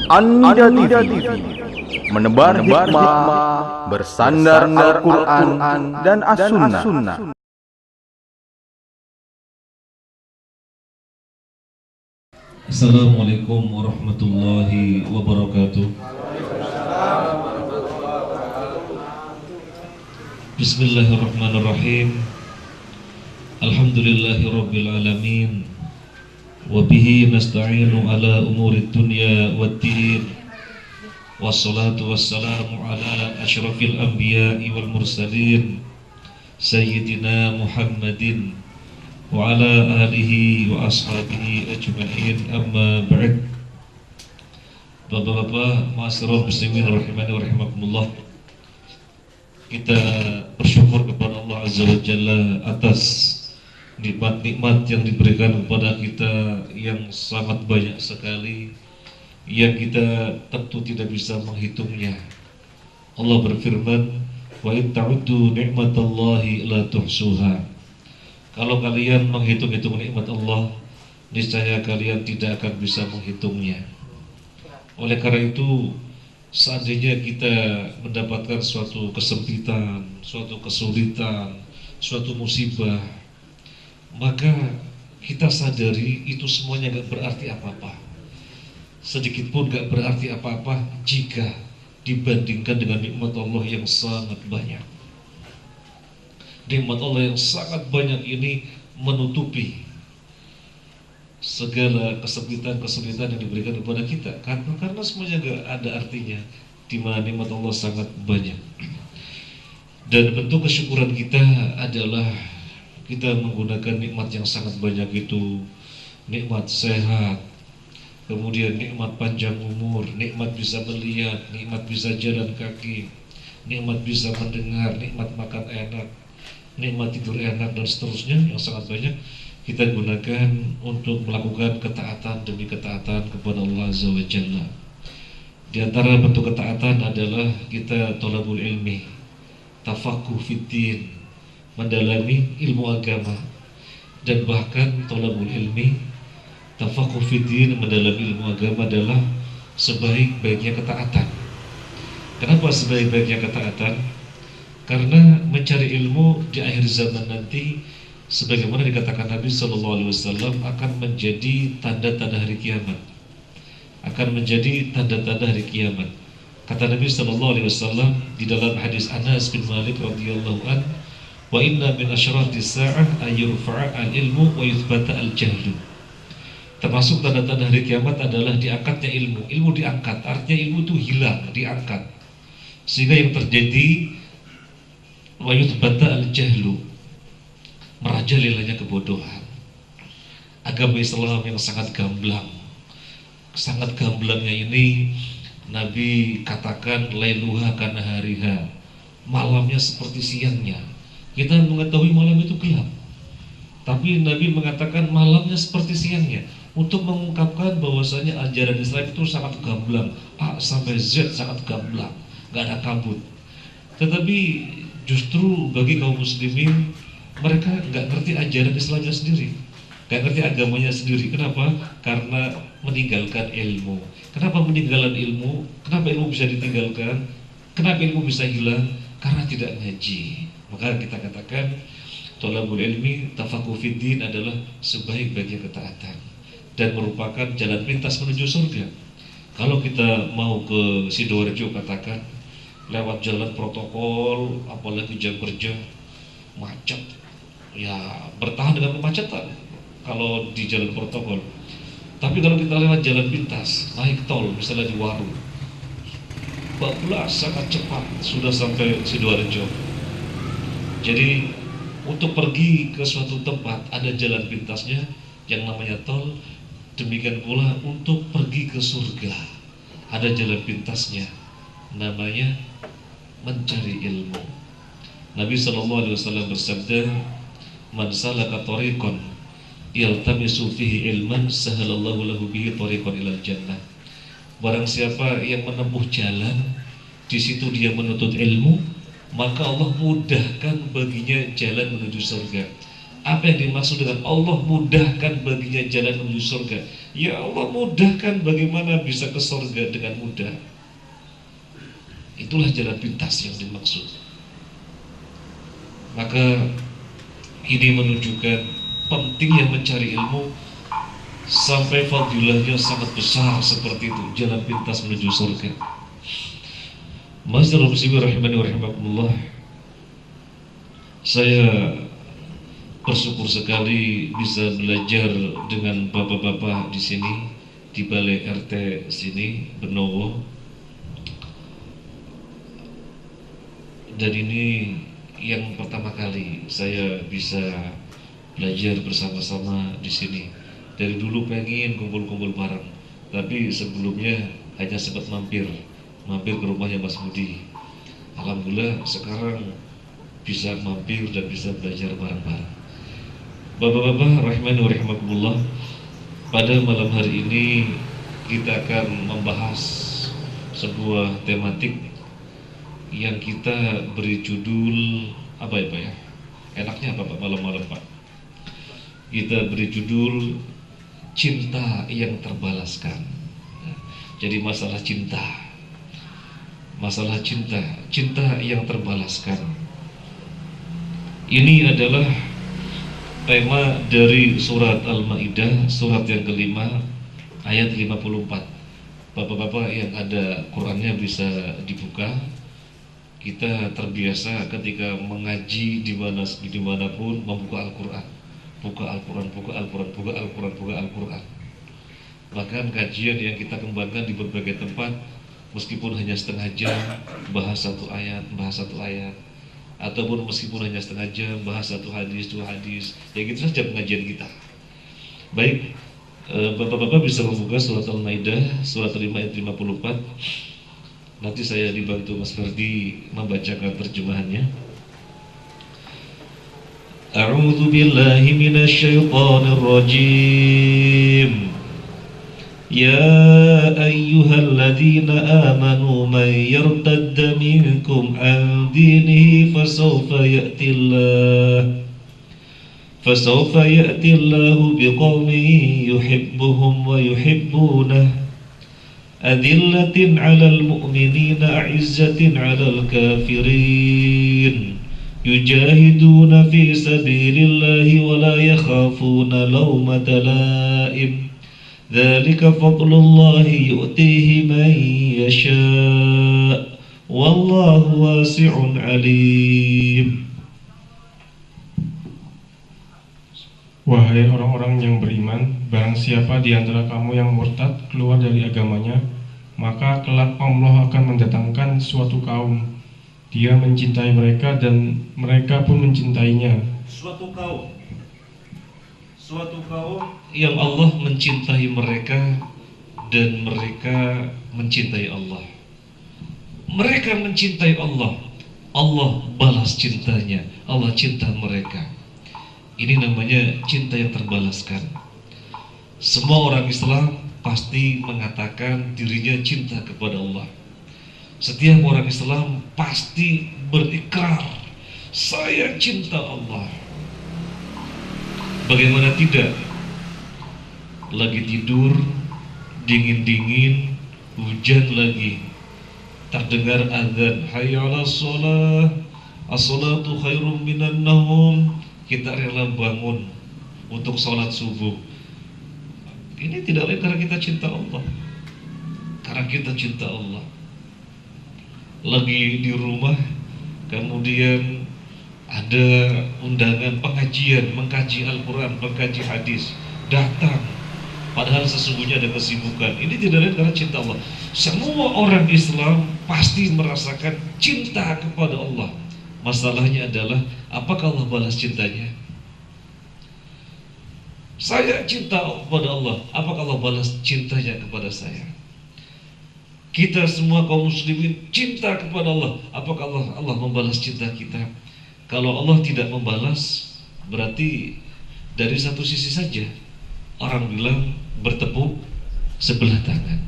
Anda TV menebar hikmah, bersandar Al-Quran dan As-Sunnah. Assalamualaikum warahmatullahi wabarakatuh. Bismillahirrahmanirrahim. Alhamdulillahi rabbil alamin. Wabihi nasta'inu ala umuri dunya waddin. Wassalatu wassalamu ala ashrafil anbiya'i wal mursalin Sayyidina Muhammadin wa ala alihi wa ashabihi ajma'in, amma ba'd. Bapak-bapak, ma'asyiral muslimin rahimani wa rahimakumullah. Kita bersyukur kepada Allah Azza wa Jalla atas nikmat-nikmat yang diberikan kepada kita yang sangat banyak sekali, yang kita tentu tidak bisa menghitungnya. Allah berfirman, wa in ta'uddu ni'matallahi la tuhsuha. Kalau kalian menghitung-hitung nikmat Allah, niscaya kalian tidak akan bisa menghitungnya. Oleh karena itu, seandainya kita mendapatkan suatu kesempitan, suatu kesulitan, suatu musibah, maka kita sadari itu semuanya gak berarti apa-apa. Sedikit pun gak berarti apa-apa jika dibandingkan dengan nikmat Allah yang sangat banyak. Nikmat Allah yang sangat banyak ini menutupi segala kesempitan-kesulitan yang diberikan kepada kita, karena semuanya gak ada artinya di mana nikmat Allah sangat banyak. Dan bentuk kesyukuran kita adalah kita menggunakan nikmat yang sangat banyak itu, nikmat sehat, kemudian nikmat panjang umur, nikmat bisa melihat, nikmat bisa jalan kaki, nikmat bisa mendengar, nikmat makan enak, nikmat tidur enak, dan seterusnya yang sangat banyak kita gunakan untuk melakukan ketaatan demi ketaatan kepada Allah Azza wa Jalla. Di antara bentuk ketaatan adalah kita thalabul ilmi, tafaqquh fiddin, mendalami ilmu agama, dan bahkan thalabul ilmi, tafaqquh fiddin, mendalami ilmu agama adalah sebaik-baiknya ketaatan. Kenapa sebaik-baiknya ketaatan? Karena mencari ilmu di akhir zaman nanti, sebagaimana dikatakan Nabi SAW, akan menjadi tanda-tanda hari kiamat. Akan menjadi tanda-tanda hari kiamat. Kata Nabi SAW di dalam hadis Anas bin Malik radhiyallahu anhu, wa inna min asyratis sa'ah ayyurfa'a al-ilmu wa yuthbata al-jahlu. Termasuk tanda-tanda hari kiamat adalah diangkatnya ilmu. Ilmu diangkat, artinya ilmu itu hilang, diangkat. Sehingga yang terjadi wa yuthbata al-jahlu, merajalelanya kebodohan. Agama Islam yang sangat gamblang. Sangat gamblangnya ini Nabi katakan lailuha kana hariha, malamnya seperti siangnya. Kita mengetahui malam itu gelap, tapi Nabi mengatakan malamnya seperti siangnya, untuk mengungkapkan bahwasanya ajaran Islam itu sangat gamblang, A sampai Z sangat gamblang, gak ada kabut. Tetapi justru bagi kaum muslimin, mereka gak ngerti ajaran Islamnya sendiri, gak ngerti agamanya sendiri. Kenapa? Karena meninggalkan ilmu. Kenapa meninggalkan ilmu? Kenapa ilmu bisa ditinggalkan? Kenapa ilmu bisa hilang? Karena tidak ngaji. Maka kita katakan thalabul ilmi, tafaqquh fiddin adalah sebaik-baiknya ketaatan dan merupakan jalan pintas menuju surga. Kalau kita mau ke Sidoarjo, katakan lewat jalan protokol, apalagi jam kerja, macet, ya bertahan dengan kemacetan kalau di jalan protokol. Tapi kalau kita lewat jalan pintas, naik tol, misalnya di Waru, bablas sangat cepat sudah sampai Sidoarjo. Jadi untuk pergi ke suatu tempat ada jalan pintasnya yang namanya tol. Demikian pula untuk pergi ke surga ada jalan pintasnya, namanya mencari ilmu. Nabi SAW bersabda, man salaka tariqan yaltamisu fihi ilman sahalallahu lahu bihi tariqan ilal jannah. Barang siapa yang menempuh jalan, di situ dia menuntut ilmu, maka Allah mudahkan baginya jalan menuju surga. Apa yang dimaksud dengan Allah mudahkan baginya jalan menuju surga? Ya Allah mudahkan bagaimana bisa ke surga dengan mudah. Itulah jalan pintas yang dimaksud. Maka ini menunjukkan pentingnya mencari ilmu sampai fadilahnya sangat besar seperti itu, jalan pintas menuju surga. Masjidul muslimin rahimani wa rahimakumullah. Saya bersyukur sekali bisa belajar dengan bapak-bapak di sini di Balai RT sini Benowo. Dan ini yang pertama kali saya bisa belajar bersama-sama di sini. Dari dulu pengen kumpul-kumpul bareng, tapi sebelumnya hanya sempat mampir ke rumahnya Mas Budi. Alhamdulillah sekarang bisa mampir dan bisa belajar bareng-bareng. Bapak-bapak rahimani wa rahimakumullah, pada malam hari ini kita akan membahas sebuah tematik yang kita beri judul apa ya Pak ya? Enaknya apa Pak malam-malam Pak? Kita beri judul cinta yang terbalaskan. Jadi masalah cinta yang terbalaskan. Ini adalah tema dari surat Al-Maidah, surat yang kelima, ayat 54. Bapak-bapak yang ada Qurannya bisa dibuka. Kita terbiasa ketika mengaji dimanapun membuka Al-Quran. Buka Al-Quran. Bahkan kajian yang kita kembangkan di berbagai tempat, meskipun hanya setengah jam bahas satu ayat, ataupun meskipun hanya setengah jam bahas satu hadis, dua hadis, ya gitu saja pengajian kita. Baik, bapak-bapak bisa membuka surat Al-Maidah, surat 5 ayat 54. Nanti saya dibantu Mas Ferdi membacakan terjemahannya. A'udzu billahi minasy syaithanir rajim. Ya ayyuhalladzina amanu man yartadda minkum an dinihi fasawfa ya'ti Allahu biqaumin yuhibbuhum wa yuhibbunah adillatin 'alal mu'minina a'izzatin 'alal kafirin yujahiduna fi sabilillahi wa la yakhafuna lawmata la'im dzalika fadlullahi yu'tihi man yasha' wallahu wasi'un 'alim. Wahai orang-orang yang beriman, barang siapa di antara kamu yang murtad keluar dari agamanya, maka kelak Allah akan mendatangkan suatu kaum. Dia mencintai mereka dan mereka pun mencintainya. Suatu kaum yang Allah mencintai mereka dan mereka mencintai Allah. Mereka mencintai Allah, Allah balas cintanya, Allah cinta mereka. Ini namanya cinta yang terbalaskan. Semua orang Islam pasti mengatakan dirinya cinta kepada Allah. Setiap orang Islam pasti berikrar, saya cinta Allah. Bagaimana tidak? Lagi tidur, dingin-dingin, hujan lagi, terdengar azan, hayya 'alas shalah, as-salatu khairum minan naum. Kita rela bangun untuk sholat subuh. Ini tidak lain karena kita cinta Allah. Karena kita cinta Allah. Lagi di rumah, kemudian ada undangan pengajian, mengkaji Al-Quran, mengkaji hadis, datang, padahal sesungguhnya ada kesibukan. Ini tidak lain karena cinta Allah. Semua orang Islam pasti merasakan cinta kepada Allah. Masalahnya adalah, apakah Allah balas cintanya? Saya cinta kepada Allah, apakah Allah balas cintanya kepada saya? Kita semua kaum muslimin cinta kepada Allah, apakah Allah membalas cinta kita? Kalau Allah tidak membalas, berarti dari satu sisi saja. Orang bilang bertepuk sebelah tangan.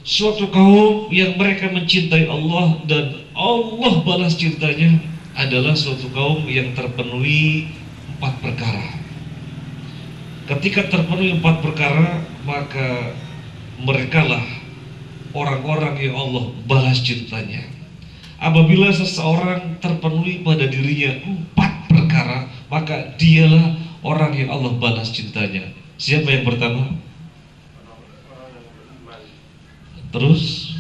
Suatu kaum yang mereka mencintai Allah dan Allah balas cintanya adalah suatu kaum yang terpenuhi 4 perkara. Ketika terpenuhi 4 perkara, maka merekalah orang-orang yang Allah balas cintanya. Apabila seseorang terpenuhi pada dirinya 4 perkara, maka dialah orang yang Allah balas cintanya. Siapa yang pertama? Terus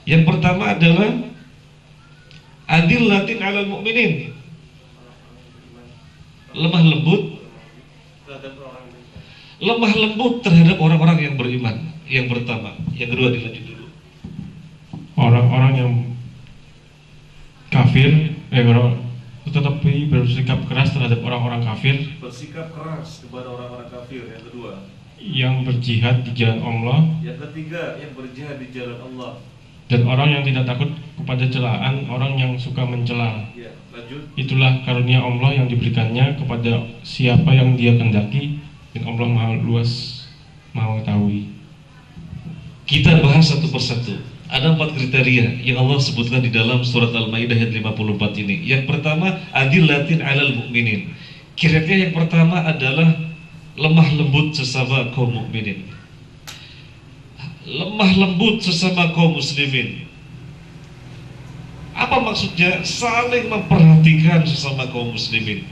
yang pertama adalah adillatin 'alal mu'minin, lemah lembut terhadap orang-orang yang beriman. Yang pertama. Yang kedua dilanjut dulu. Orang-orang yang kafir, tetapi bersikap keras terhadap orang-orang kafir. Bersikap keras kepada orang-orang kafir. Yang kedua. Yang berjihad di jalan Allah. Yang ketiga, yang berjihad di jalan Allah. Dan orang yang tidak takut kepada celaan orang yang suka mencela. Ya, lanjut. Itulah karunia Allah yang diberikannya kepada siapa yang Dia kehendaki, dan Allah Maha luas, Maha mengetahui. Kita bahas satu persatu. Ada 4 kriteria yang Allah sebutkan di dalam surat Al-Maidah ayat 54 ini. Yang pertama, adillatin 'alal mu'minin. Kriteria yang pertama adalah lemah lembut sesama kaum mukminin. Lemah lembut sesama kaum muslimin. Apa maksudnya? Saling memperhatikan sesama kaum muslimin,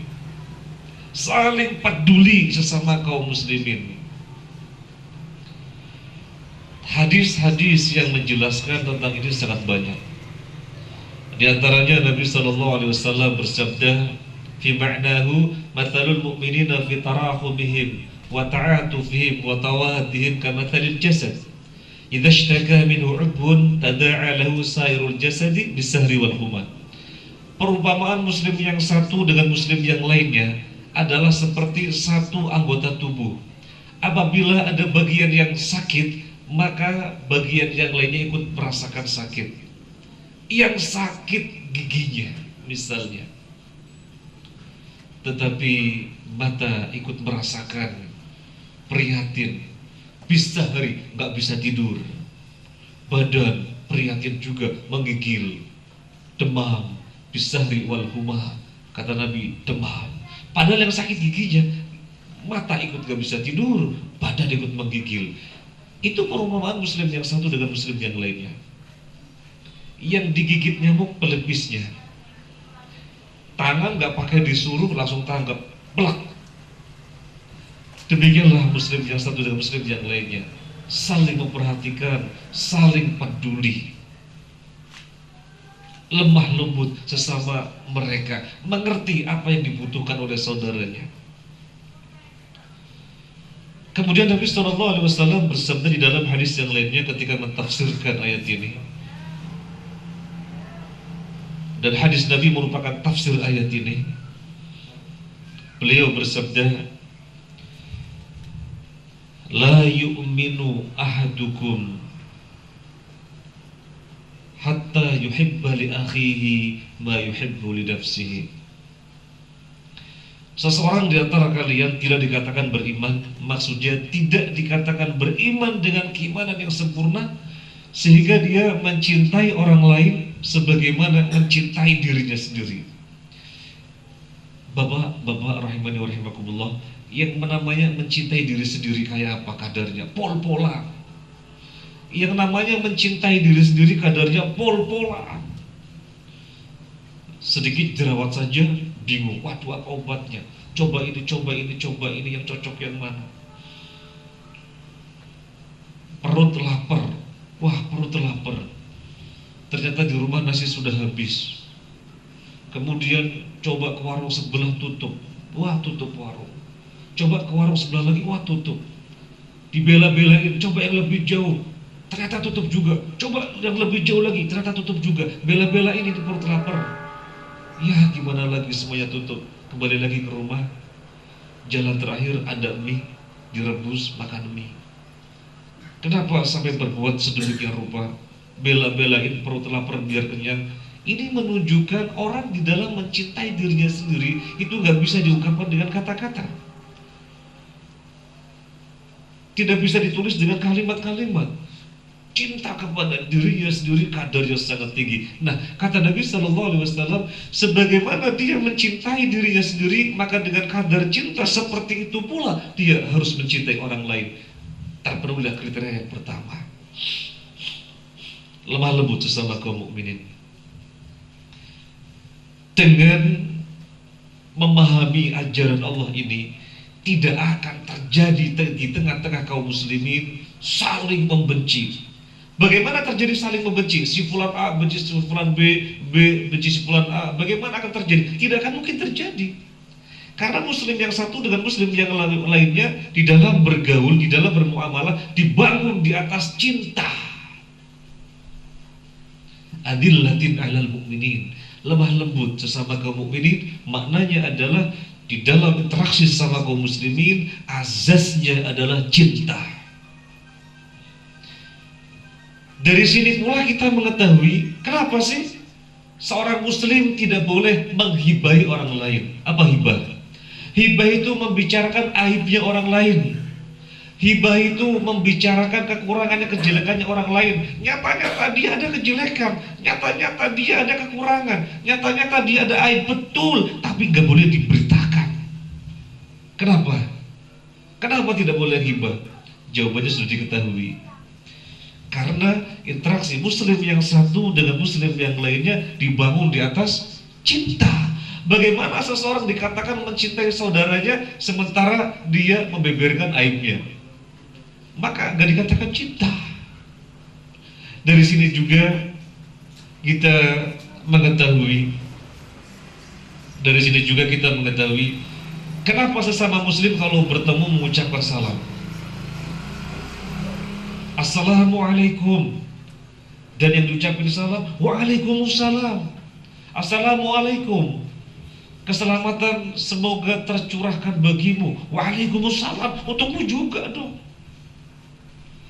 saling peduli sesama kaum muslimin. Hadis-hadis yang menjelaskan tentang ini sangat banyak. Di antaranya Nabi SAW bersabda, fi ma'nahu mathalul mu'minina fi tarahumihim wa ta'atufihim wa tawadihim kamathalil jasad idza ishtaka minhu 'udwun tada'a lahu sairul jasadi bisahri wal humma. Perumpamaan muslim yang satu dengan muslim yang lainnya adalah seperti satu anggota tubuh. Apabila ada bagian yang sakit, maka bagian yang lainnya ikut merasakan sakit. Yang sakit giginya misalnya, tetapi mata ikut merasakan prihatin, bisahri, nggak bisa tidur, badan prihatin juga, menggigil, demam, bisahri wal humah, kata Nabi, demam. Padahal yang sakit giginya, mata ikut nggak bisa tidur, badan ikut menggigil. Itu perumpamaan muslim yang satu dengan muslim yang lainnya. Yang digigit nyamuk pelepisnya, tangan nggak pakai disuruh langsung tanggap, pelak. Demikianlah muslim yang satu dengan muslim yang lainnya, saling memperhatikan, saling peduli, lemah lembut sesama mereka, mengerti apa yang dibutuhkan oleh saudaranya. Kemudian Nabi SAW bersabda di dalam hadis yang lainnya ketika mentafsirkan ayat ini, dan hadis Nabi merupakan tafsir ayat ini. Beliau bersabda, la yu'minu ahadukum hatta yuhibba li akhihi ma yuhibbu li nafsihi. Seseorang di antara kalian tidak dikatakan beriman, maksudnya tidak dikatakan beriman dengan keimanan yang sempurna, sehingga dia mencintai orang lain sebagaimana mencintai dirinya sendiri. Bapak rahimani wa rahimakumullah, yang namanya mencintai diri sendiri kayak apa kadarnya? Pol-polan. Yang namanya mencintai diri sendiri kadarnya pol-polan. Sedikit jerawat saja bingung, waduh apa obatnya? Coba ini yang cocok yang mana? Perut lapar, wah perut lapar. Ternyata di rumah nasi sudah habis. Kemudian coba ke warung sebelah tutup, wah tutup warung. Coba ke warung sebelah lagi, wah tutup. Dibela-belain, coba yang lebih jauh, ternyata tutup juga. Coba yang lebih jauh lagi, ternyata tutup juga. Bela-belain itu perut lapar. Ya gimana lagi, semuanya tutup. Kembali lagi ke rumah, jalan terakhir ada mie, direbus, makan mie. Kenapa sampai berbuat sedemikian rupa? Bela-belain perut lapar biar kenyang. Ini menunjukkan orang di dalam mencintai dirinya sendiri itu gak bisa diungkapkan dengan kata-kata, tidak bisa ditulis dengan kalimat-kalimat. cinta kepada dirinya sendiri kadarnya sangat tinggi. Nah, kata Nabi SAW, sebagaimana dia mencintai dirinya sendiri, maka dengan kadar cinta seperti itu pula dia harus mencintai orang lain. Terpenuhilah kriteria yang pertama, lemah lembut sesama kaum mukminin. Dengan memahami ajaran Allah ini, tidak akan terjadi di tengah-tengah kaum muslimin saling membenci. Bagaimana terjadi saling membenci? Si fulan A benci si fulan B, B benci si fulan A. Bagaimana akan terjadi? Tidak akan mungkin terjadi. Karena muslim yang satu dengan muslim yang lainnya di dalam bergaul, di dalam bermuamalah dibangun di atas cinta. Adillatin 'alal mu'minin, lemah lembut sesama kaum mukminin, maknanya adalah di dalam interaksi sesama kaum muslimin azasnya adalah cinta. Dari sini pula kita mengetahui kenapa sih seorang muslim tidak boleh menghibahi orang lain. Apa hibah? Hibah itu membicarakan aibnya orang lain. Hibah itu membicarakan kekurangannya, kejelekannya orang lain. Nyata-nyata dia ada kejelekan, nyata-nyata dia ada kekurangan, nyata-nyata dia ada aib, betul, tapi gak boleh diberitakan. Kenapa? Kenapa tidak boleh hibah? Jawabannya sudah diketahui. Karena interaksi muslim yang satu dengan muslim yang lainnya dibangun di atas cinta. Bagaimana seseorang dikatakan mencintai saudaranya sementara dia membeberkan aibnya? Maka gak dikatakan cinta. Dari sini juga kita mengetahui, kenapa sesama muslim kalau bertemu mengucapkan salam. Assalamualaikum, dan yang diucapkan salam, waalaikumsalam. Assalamualaikum, keselamatan semoga tercurahkan bagimu. Waalaikumsalam, untukmu juga dong.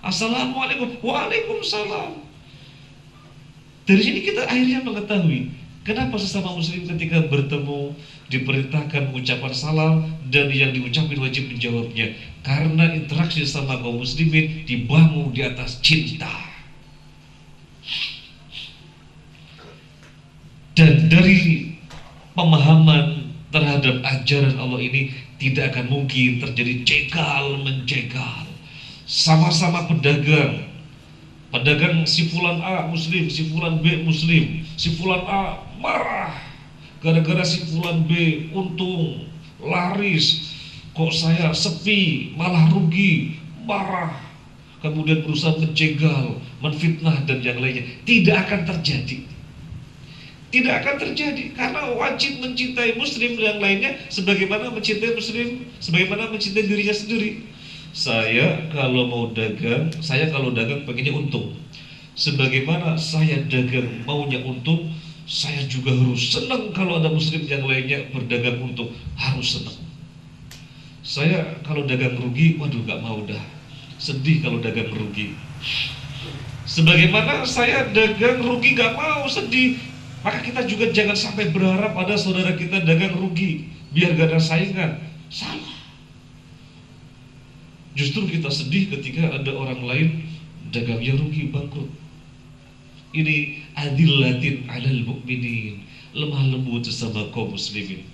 Assalamualaikum, waalaikumsalam. Dari sini kita akhirnya mengetahui kenapa sesama muslim ketika bertemu diperintahkan mengucapkan salam dan yang diucapkan wajib menjawabnya. Karena interaksi sama kaum muslimin dibangun di atas cinta. Dan dari pemahaman terhadap ajaran Allah ini tidak akan mungkin terjadi cegal mencegal. Sama-sama pedagang si fulan A muslim, si fulan B muslim, si fulan A marah gara-gara si fulan B untung, laris, kok saya sepi, malah rugi, marah, kemudian berusaha menjegal, menfitnah dan yang lainnya. Tidak akan terjadi. Tidak akan terjadi karena wajib mencintai muslim yang lainnya sebagaimana mencintai muslim, sebagaimana mencintai dirinya sendiri. Saya kalau dagang pengennya untung. Sebagaimana saya dagang maunya untung, saya juga harus senang kalau ada muslim yang lainnya berdagang untung, harus senang. Saya kalau dagang rugi, waduh gak mau dah, sedih kalau dagang rugi. Sebagaimana saya dagang rugi gak mau, sedih, maka kita juga jangan sampai berharap pada saudara kita dagang rugi biar gak ada saingan. Salah. Justru kita sedih ketika ada orang lain dagangnya rugi, bangkrut. Ini adillatin 'alal mu'minin, lemah lembut sesama kaum muslimin.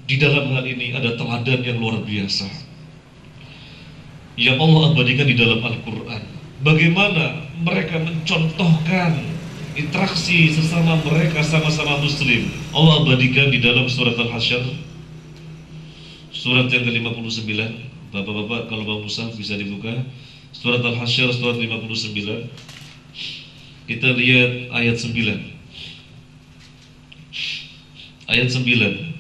Di dalam hal ini ada teladan yang luar biasa yang Allah abadikan di dalam Al-Quran. Bagaimana mereka mencontohkan interaksi sesama mereka sama-sama muslim. Allah abadikan di dalam surat Al-Hasyr, surat yang ke-59. Bapak-bapak kalau mau mushaf bisa dibuka. Surat Al-Hasyr surat 59. Kita lihat ayat 9. Ayat 9.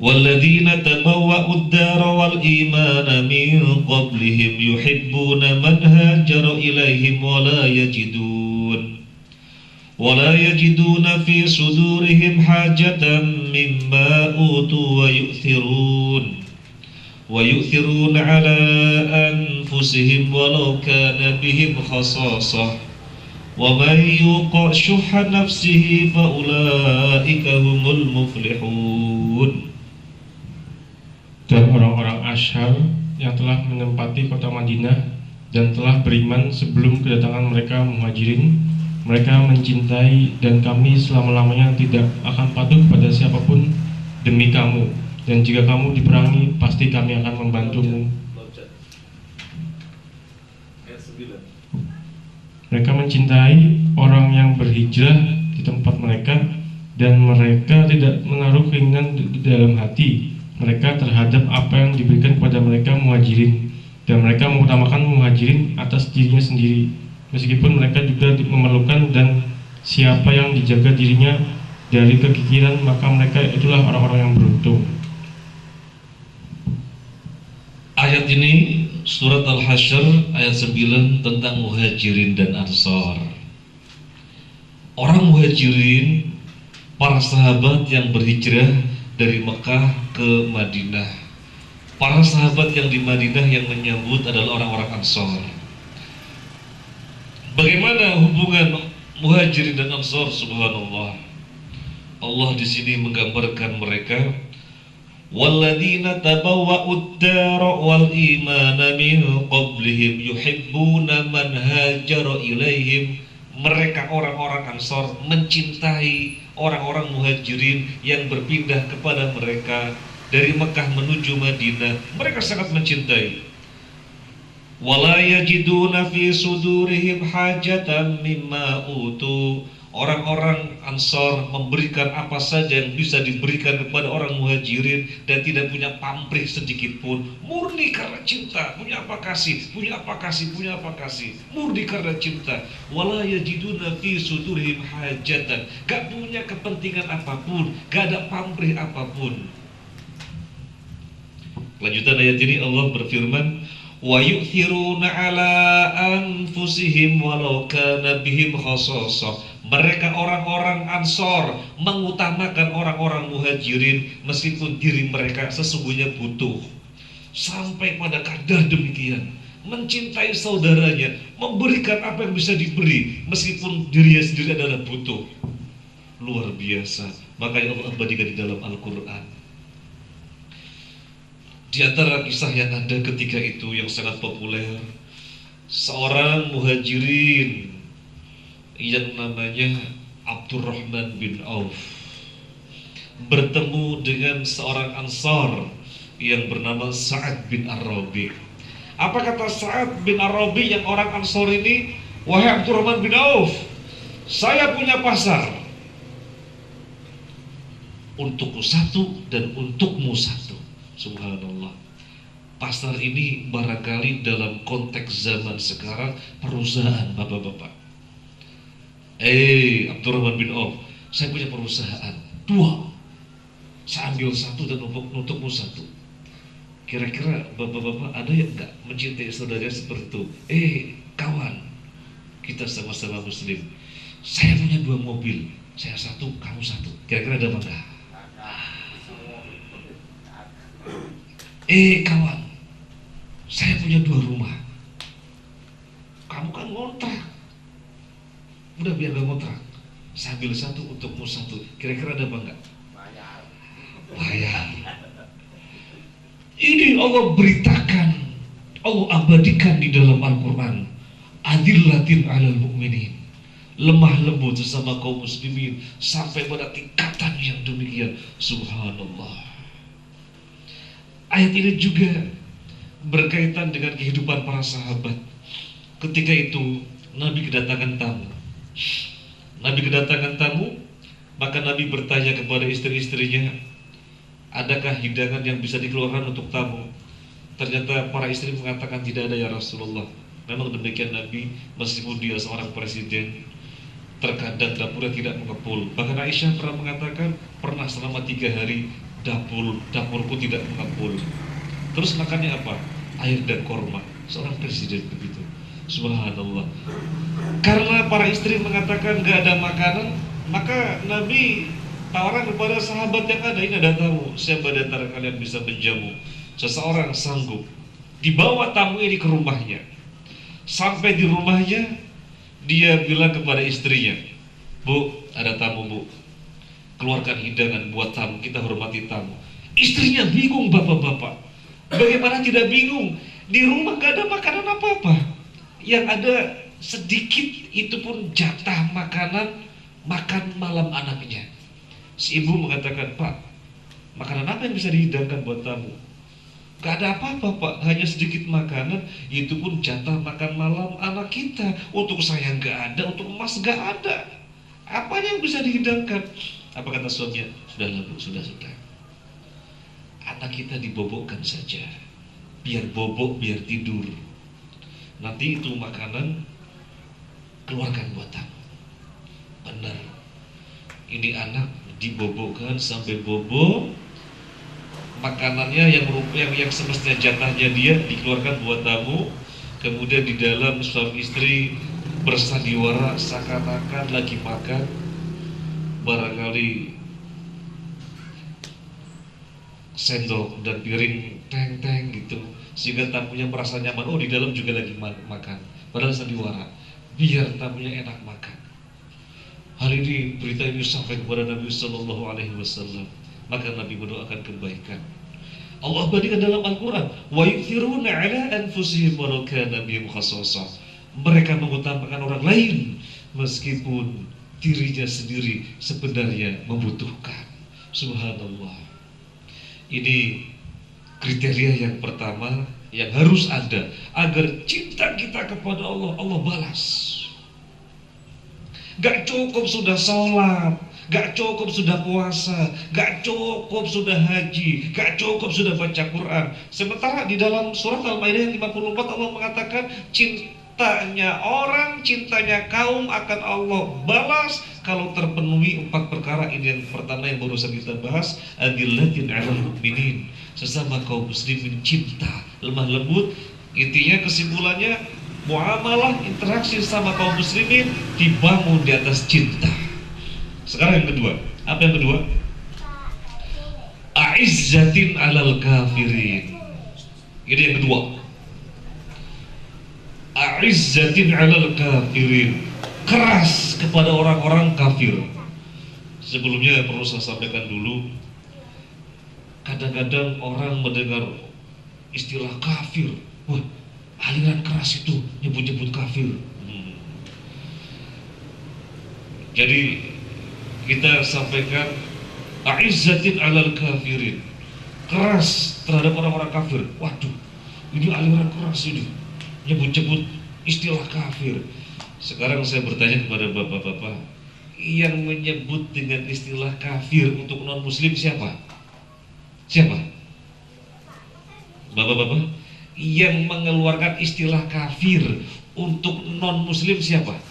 وَالَّذِينَ تَبَوَّأُوا الدَّارَ وَالْإِيمَانَ مِنْ قَبْلِهِمْ يُحِبُّونَ مَنْ هَاجَرَ إِلَيْهِمْ وَلَا يَجِدُونَ فِي صُدُورِهِمْ حَاجَةً مِّمَّا أُوتُوا وَيُؤْثِرُونَ عَلَى أَنفُسِهِمْ وَلَوْ كَانَ بِهِمْ خَصَاصَةٌ وَمَن يُوقَ شُحَّ نَفْسِهِ فَأُولَئِكَ هُمُ الْمُفْلِحُونَ. Dan orang-orang Asyhar yang telah menempati kota Madinah dan telah beriman sebelum kedatangan mereka Muhajirin. Mereka mencintai dan kami selama-lamanya tidak akan patuh pada siapapun demi kamu. Dan jika kamu diperangi, pasti kami akan membantumu. Mereka mencintai orang yang berhijrah di tempat mereka, dan mereka tidak menaruh keinginan di dalam hati mereka terhadap apa yang diberikan kepada mereka Muhajirin, dan mereka mengutamakan Muhajirin atas dirinya sendiri, meskipun mereka juga memerlukan, dan siapa yang dijaga dirinya dari kekikiran, maka mereka itulah orang-orang yang beruntung. Ayat ini surat Al-Hasyr ayat 9 tentang Muhajirin dan Ansor. Orang Muhajirin, para sahabat yang berhijrah dari Mekah ke Madinah. Para sahabat yang di Madinah yang menyambut adalah orang-orang Ansor. Bagaimana hubungan Muhajirin dan Ansor? Subhanallah. Allah di sini menggambarkan mereka, walladzina tabawwa'ud dara wal imana min qablihim yuhibbuna man hajara ilaihim. Mereka orang-orang Ansor mencintai orang-orang Muhajirin yang berpindah kepada mereka dari Mekah menuju Madinah. Mereka sangat mencintai. Wala yajiduna fi sudurihim hajatan mimma utu. Orang-orang Ansor memberikan apa saja yang bisa diberikan kepada orang Muhajirin dan tidak punya pamrih sedikit pun. Murni karena cinta, punya apa kasih, punya apa kasih, punya apa kasih. Murni karena cinta. Wala yajiduna fi sudurihim hajatan. Gak punya kepentingan apapun, gak ada pamrih apapun. Lanjutan ayat ini Allah berfirman, wa yu'thiruna ala anfusihim walau kana bihim khassasah. Mereka orang-orang Ansor mengutamakan orang-orang Muhajirin meskipun diri mereka sesungguhnya butuh. Sampai pada kadar demikian, mencintai saudaranya, memberikan apa yang bisa diberi meskipun dirinya sendiri adalah butuh. Luar biasa. Makanya Allah abadikan di dalam Al-Quran. Di antara kisah yang ada ketika itu yang sangat populer, seorang Muhajirin yang namanya Abdurrahman bin Auf bertemu dengan seorang Ansar yang bernama Sa'ad bin Ar-Rabi. Apa kata Sa'ad bin Ar-Rabi yang orang Ansar ini? Wahai Abdurrahman bin Auf, saya punya pasar, untukku satu dan untukmu satu. Subhanallah. Pasar ini barangkali dalam konteks zaman sekarang perusahaan, bapak-bapak. Abdurrahman bin Auf, saya punya perusahaan 2, saya ambil satu dan untukmu satu. Kira-kira bapak-bapak ada yang enggak mencintai saudara seperti itu? Kawan, kita sama-sama muslim, saya punya 2 mobil, saya satu, kamu satu. Kira-kira ada apa enggak? Kawan, saya punya 2 rumah, kamu kan ngontrak. Udah biar gak ngontrak, saya ambil satu untukmu satu. Kira-kira ada apa enggak? Bayar. Ini Allah beritakan, Allah abadikan di dalam Al-Quran. Adillatin alal mu'minin, lemah lembut sesama kaum muslimin, sampai pada tingkatan yang demikian. Subhanallah. Ayat ini juga berkaitan dengan kehidupan para sahabat. Ketika itu Nabi kedatangan tamu. Maka Nabi bertanya kepada istri-istrinya, adakah hidangan yang bisa dikeluarkan untuk tamu? Ternyata para istri mengatakan tidak ada ya Rasulullah. Memang demikian Nabi, meskipun dia seorang presiden, terkadang dapurnya tidak mengepul. Bahkan Aisyah pernah mengatakan, pernah selama 3 hari dapurku tidak mengepul. Terus makannya apa? Air dan korma. Seorang presiden begitu. Subhanallah. Karena para istri mengatakan gak ada makanan, maka Nabi tawaran kepada sahabat yang ada, ini ada tamu, siapa di antara kalian bisa menjamu? Seseorang sanggup. Dibawa tamu ini ke rumahnya. Sampai di rumahnya, dia bilang kepada istrinya, Bu, ada tamu Bu, keluarkan hidangan buat tamu, kita hormati tamu. Istrinya bingung, bapak-bapak, Bagaimana tidak bingung? Di rumah gak ada makanan apa-apa. Yang ada sedikit itu pun jatah makanan makan malam anaknya. Si ibu mengatakan, Pak, makanan apa yang bisa dihidangkan buat tamu? Gak ada apa-apa Pak, hanya sedikit makanan, itu pun jatah makan malam anak kita. Untuk saya gak ada, untuk emas gak ada. Apa yang bisa dihidangkan? Apa kata suaminya? Sudahlah Bu, sudah. Anak kita dibobokkan saja, biar bobok, biar tidur. Nanti itu makanan keluarkan buat tamu. Benar, ini anak dibobokkan sampai bobok. Makanannya yang semestinya jatahnya dia dikeluarkan buat tamu. Kemudian di dalam suami istri bersandiwara seakan-akan lagi makan. Barangkali sendok dan piring teng-teng gitu, sehingga tamunya merasa nyaman. Oh, di dalam juga lagi makan, padahal sandiwara, biar tamunya enak makan. Hal ini, berita ini sampai kepada Nabi Sallallahu Alaihi Wasallam. Maka Nabi mendoakan kebaikan. Allah bandingkan dalam Al-Quran, wa yu'thiruna ala anfusihim walau kana bihim khassasah. Mereka mengutamakan orang lain meskipun dirinya sendiri sebenarnya membutuhkan. Subhanallah. Ini kriteria yang pertama yang harus ada agar cinta kita kepada Allah, Allah balas. Gak cukup sudah sholat, gak cukup sudah puasa, gak cukup sudah haji, gak cukup sudah baca Quran. Sementara di dalam surat Al-Maidah 54 Allah mengatakan cintanya orang, cintanya kaum akan Allah balas kalau terpenuhi 4 perkara. Ini yang pertama yang barusan kita bahas, adillatin 'alal mu'minin, sesama kaum muslimin cinta lemah lembut. Intinya kesimpulannya, muamalah interaksi sama kaum muslimin dibangun di atas cinta. Sekarang yang kedua, apa yang kedua? A'izzatin 'alal kafirin. Ini yang kedua. A'izzatin 'alal kafirin. Keras kepada orang-orang kafir. Sebelumnya perlu saya sampaikan dulu, kadang-kadang orang mendengar istilah kafir, wah, aliran keras itu nyebut-nyebut kafir. Jadi kita sampaikan a'izzatin 'alal kafirin, keras terhadap orang-orang kafir. Waduh, ini aliran keras ini, nyebut-nyebut istilah kafir. Sekarang saya bertanya kepada bapak-bapak, yang menyebut dengan istilah kafir untuk non-muslim siapa? Siapa? Bapak-bapak, yang mengeluarkan istilah kafir untuk non-muslim siapa?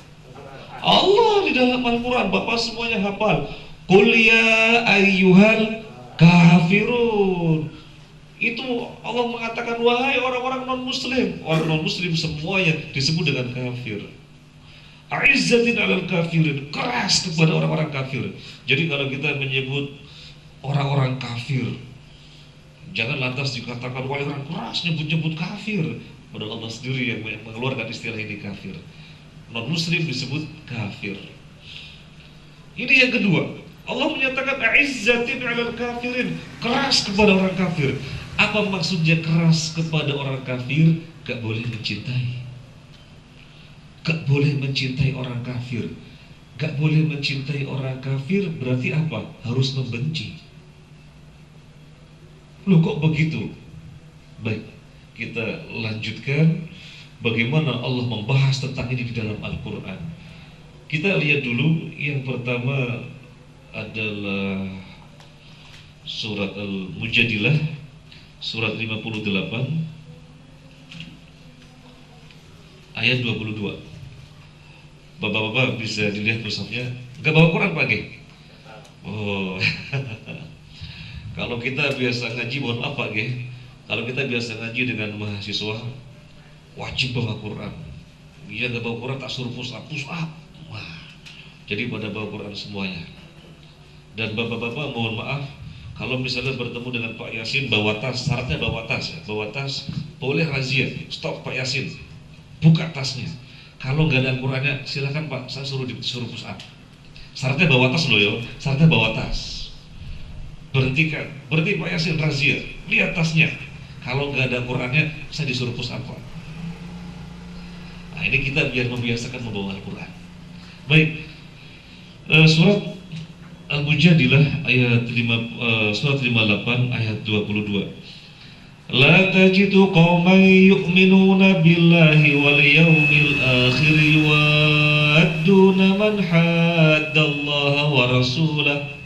Allah di dalam Al-Quran. Bapak semuanya hafal. Qul ya ayyuhal kafirun. Itu Allah mengatakan, wahai orang-orang non-muslim. Orang non-muslim semuanya disebut dengan kafir. A'izzatin 'alal kafirin, keras kepada orang-orang kafir. Jadi kalau kita menyebut orang-orang kafir, jangan lantas dikatakan wah orang keras nyebut-nyebut kafir, padahal Allah sendiri yang mengeluarkan istilah ini kafir. Non-muslim disebut kafir. Ini yang kedua, Allah menyatakan a'izzatin 'alal kafirin, keras kepada orang kafir. Apa maksudnya keras kepada orang kafir? Gak boleh mencintai, gak boleh mencintai orang kafir. Gak boleh mencintai orang kafir berarti apa? Harus membenci. Loh, kok begitu? Baik, kita lanjutkan bagaimana Allah membahas tentang ini di dalam Al-Quran. Kita lihat dulu, yang pertama adalah surat Al-Mujadilah, surat 58 ayat 22. Bapak-bapak bisa dilihat mushafnya. Gak bawa Quran pakai? Oh. Kalau kita biasa ngaji, mohon maaf Pak Ge, kalau kita biasa ngaji dengan mahasiswa, wajib bawa Quran. Dia gak bawa Quran tak suruh push up. Wah. Jadi pada bawa Quran semuanya. Dan bapak-bapak mohon maaf, kalau misalnya bertemu dengan Pak Yasin bawa tas, syaratnya bawa tas ya. Bawa tas, boleh razia, stop Pak Yasin, buka tasnya. Kalau nggak ada Qurannya, silakan Pak, saya suruh push up. Syaratnya bawa tas loh yo, syaratnya bawa tas. Berhentikan, berhenti Pak Yasin, razia, lihat tasnya. Kalau nggak ada Qurannya, saya disuruh push apa? Nah, ini kita biar membiasakan membawa Al-Quran. Baik, surat Al-Mujadilah ayat 5, surat 58 ayat 22. La tajidu qauman yu'minuna billahi wal yawmil akhir yuwadduna man haddallaha wa rasulahu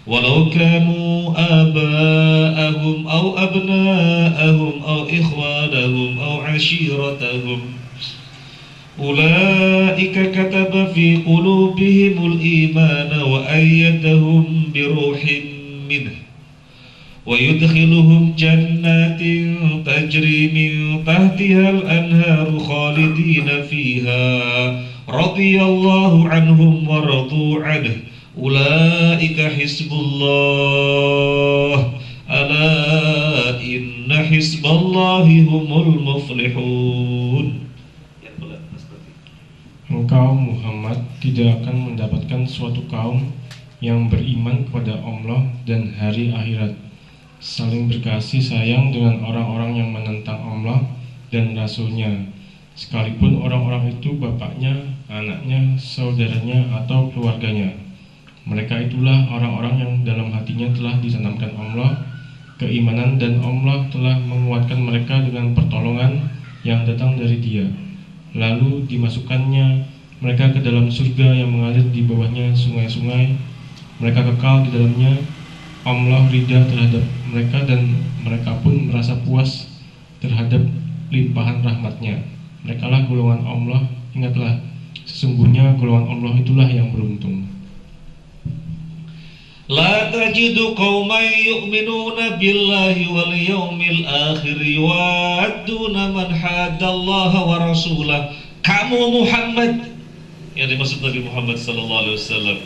walau kanu aba'ahum aw abna'ahum aw ikhwanahum aw ashiratahum ulaika kataba fi qulubihimul imana wa ayyadahum biruhin minhu wa yudkhiluhum jannatin tajri min tahtihal anharu khalidina fiha radiyallahu anhum wa radu anhu ulaika hizbullah ala inna hizballahi humul muflihun. Engkau Muhammad tidak akan mendapatkan suatu kaum yang beriman kepada Allah dan hari akhirat, saling berkasih sayang dengan orang-orang yang menentang Allah dan Rasul-Nya, sekalipun orang-orang itu bapaknya, anaknya, saudaranya, atau keluarganya. Mereka itulah orang-orang yang dalam hatinya telah ditanamkan Allah keimanan, dan Allah telah menguatkan mereka dengan pertolongan yang datang dari Dia. Lalu dimasukkannya mereka ke dalam surga yang mengalir di bawahnya sungai-sungai. Mereka kekal di dalamnya. Allah ridha terhadap mereka dan mereka pun merasa puas terhadap limpahan rahmatnya. Merekalah golongan Allah. Ingatlah, sesungguhnya golongan Allah itulah yang beruntung. La tajidu qauman yu'minuna billahi wal yawmil akhir yuwadduna man haddallaha wa rasulahu. Kamu Muhammad, yang dimaksud Nabi Muhammad sallallahu alaihi wasallam,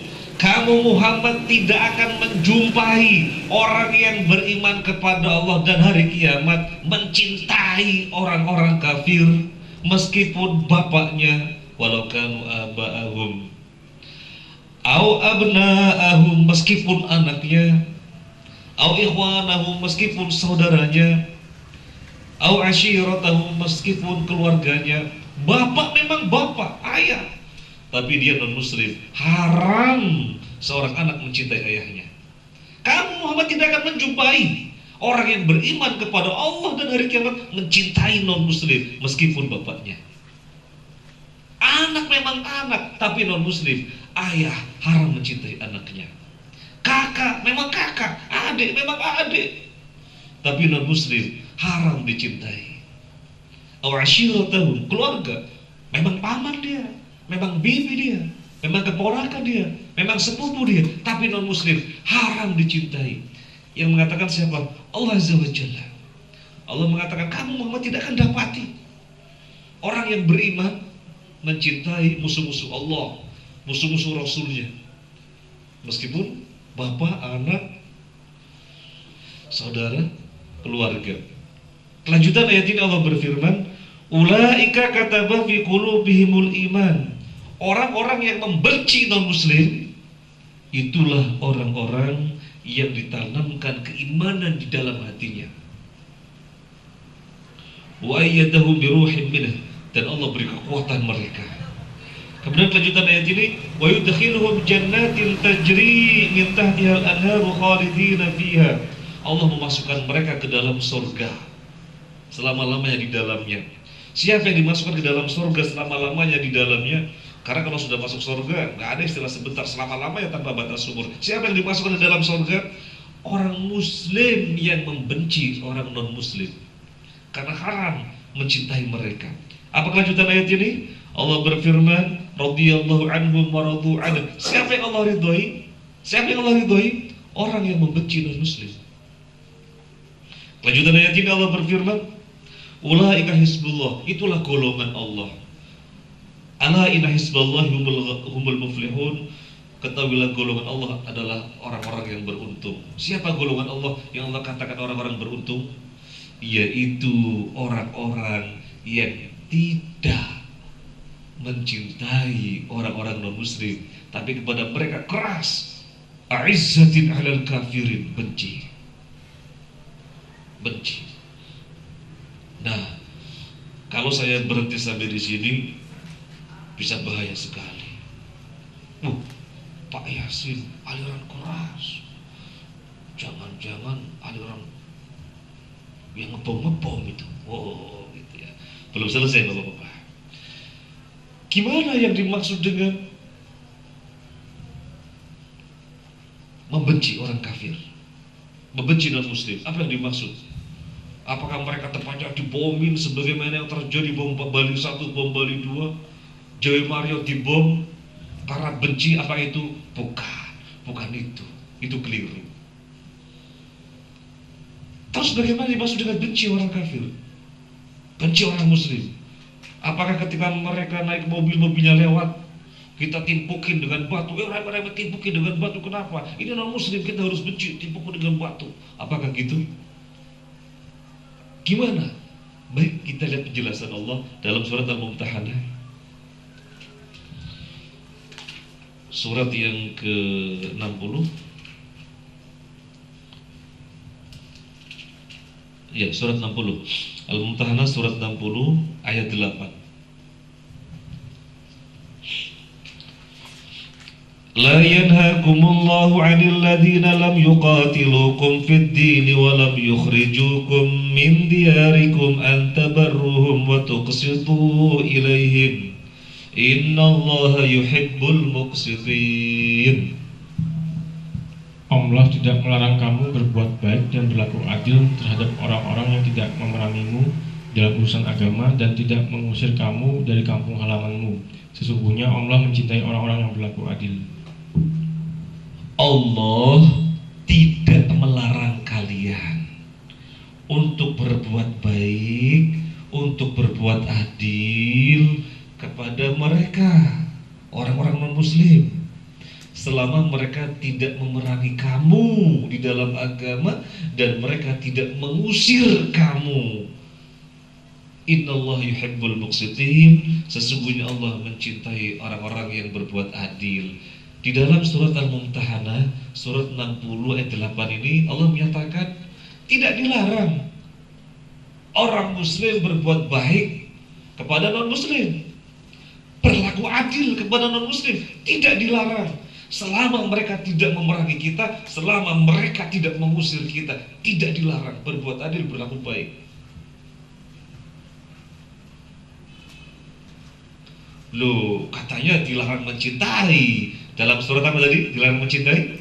kamu Muhammad tidak akan menjumpai orang yang beriman kepada Allah dan hari kiamat mencintai orang-orang kafir meskipun bapaknya, walau kanu aba'ahum au abna'ahum, meskipun anaknya, au ikhwanahum, meskipun saudaranya, au ashiratahum, meskipun keluarganya. Bapak memang bapak, ayah, tapi dia non muslim. Haram seorang anak mencintai ayahnya. Kamu Muhammad tidak akan menjumpai orang yang beriman kepada Allah dan hari kiamat mencintai non muslim meskipun bapaknya. Anak memang anak, tapi non muslim. Ayah haram mencintai anaknya. Kakak memang kakak, adik memang adik, tapi non muslim haram dicintai. Awashiratahum, keluarga, memang paman dia, memang bibi dia, memang keponakan dia, memang sepupu dia, tapi non muslim haram dicintai. Yang mengatakan siapa? Allah Azza wa Jalla. Allah mengatakan kamu Muhammad tidak akan dapati orang yang beriman mencintai musuh-musuh Allah, musuh-musuh Rasulnya, meskipun bapak, anak, saudara, keluarga. Kelanjutan ayat ini Allah berfirman, ulaika kataba fi qulubihimul iman. Orang-orang yang membenci non-muslim, itulah orang-orang yang ditanamkan keimanan di dalam hatinya. Wa ayyadahu biruhin minhu, dan Allah beri kekuatan mereka. Kemudian kelanjutan ayat ini, wa yudkhiluhum jannatin tajri min tahtihal anharu khalidina fiha. Allah memasukkan mereka ke dalam surga selama-lamanya di dalamnya. Siapa yang dimasukkan ke dalam surga selama-lamanya di dalamnya? Karena kalau sudah masuk surga, nggak ada istilah sebentar, selama-lamanya tanpa batas umur. Siapa yang dimasukkan ke dalam surga? Orang muslim yang membenci orang non-muslim, karena haram mencintai mereka. Apa kelanjutan ayat ini? Allah berfirman, radhiyallahu anhum wa radu anhu. Siapa yang Allah ridhoi? Siapa yang Allah ridhoi? Orang yang membenci non-muslim. Kelanjutan ayat ini Allah berfirman, ulaika hizbullah, itulah golongan Allah. Ala inna hizballahi humul muflihun. Ketahuilah golongan Allah adalah orang-orang yang beruntung. Siapa golongan Allah yang Allah katakan orang-orang beruntung? Yaitu orang-orang yang tidak mencintai orang-orang non-muslim, tapi kepada mereka keras. A'izzatin 'alal kafirin, benci. Kalau saya berhenti sampai di sini bisa bahaya sekali. Pak Yasin aliran keras, jangan-jangan aliran yang ngebom itu. Gitu ya. Belum selesai Bapak-bapak. Gimana yang dimaksud dengan membenci orang kafir, membenci non-muslim? Apa yang dimaksud? Apakah mereka terpajak dibomin sebagaimana yang terjadi bom Bali 1, bom Bali 2, Joy Mario dibom karena benci? Apa itu? Bukan itu keliru. Terus bagaimana dimaksud dengan benci orang kafir, benci orang muslim? Apakah ketika mereka naik mobilnya lewat, kita timpukin dengan batu? Mereka timpukin dengan batu, kenapa? Ini non muslim, kita harus benci, timpukin dengan batu. Apakah gitu? Gimana? Baik, kita lihat penjelasan Allah dalam surat Al-Mumtahanah, surat yang ke-60. Ya, surat 60. Al-Mumtahanah surat 60 ayat 8. La yanhakumullahu 'anil ladzina lam yuqatilukum fid din wa lam yukhrijukum min diyarikum an tabarruhum wa tuqsitu ilaihim. Innallaha yuhibbul muqsitin. Allah tidak melarang kamu berbuat baik dan berlaku adil terhadap orang-orang yang tidak memerangimu dalam urusan agama dan tidak mengusir kamu dari kampung halamanmu. Sesungguhnya Allah mencintai orang-orang yang berlaku adil. Allah tidak melarang kalian untuk berbuat baik, untuk berbuat adil kepada mereka, orang-orang non-muslim, selama mereka tidak memerangi kamu di dalam agama dan mereka tidak mengusir kamu. Innallaha yuhibbul muqsitin. Sesungguhnya Allah mencintai orang-orang yang berbuat adil. Di dalam surat Al-Mumtahanah surat 60 ayat 8 ini Allah menyatakan tidak dilarang orang muslim berbuat baik kepada non-muslim, berlaku adil kepada non-muslim, tidak dilarang selama mereka tidak memerangi kita, selama mereka tidak mengusir kita. Tidak dilarang berbuat adil, berlaku baik. Loh, katanya dilarang mencintai. Dalam surat apa tadi? Dilarang mencintai?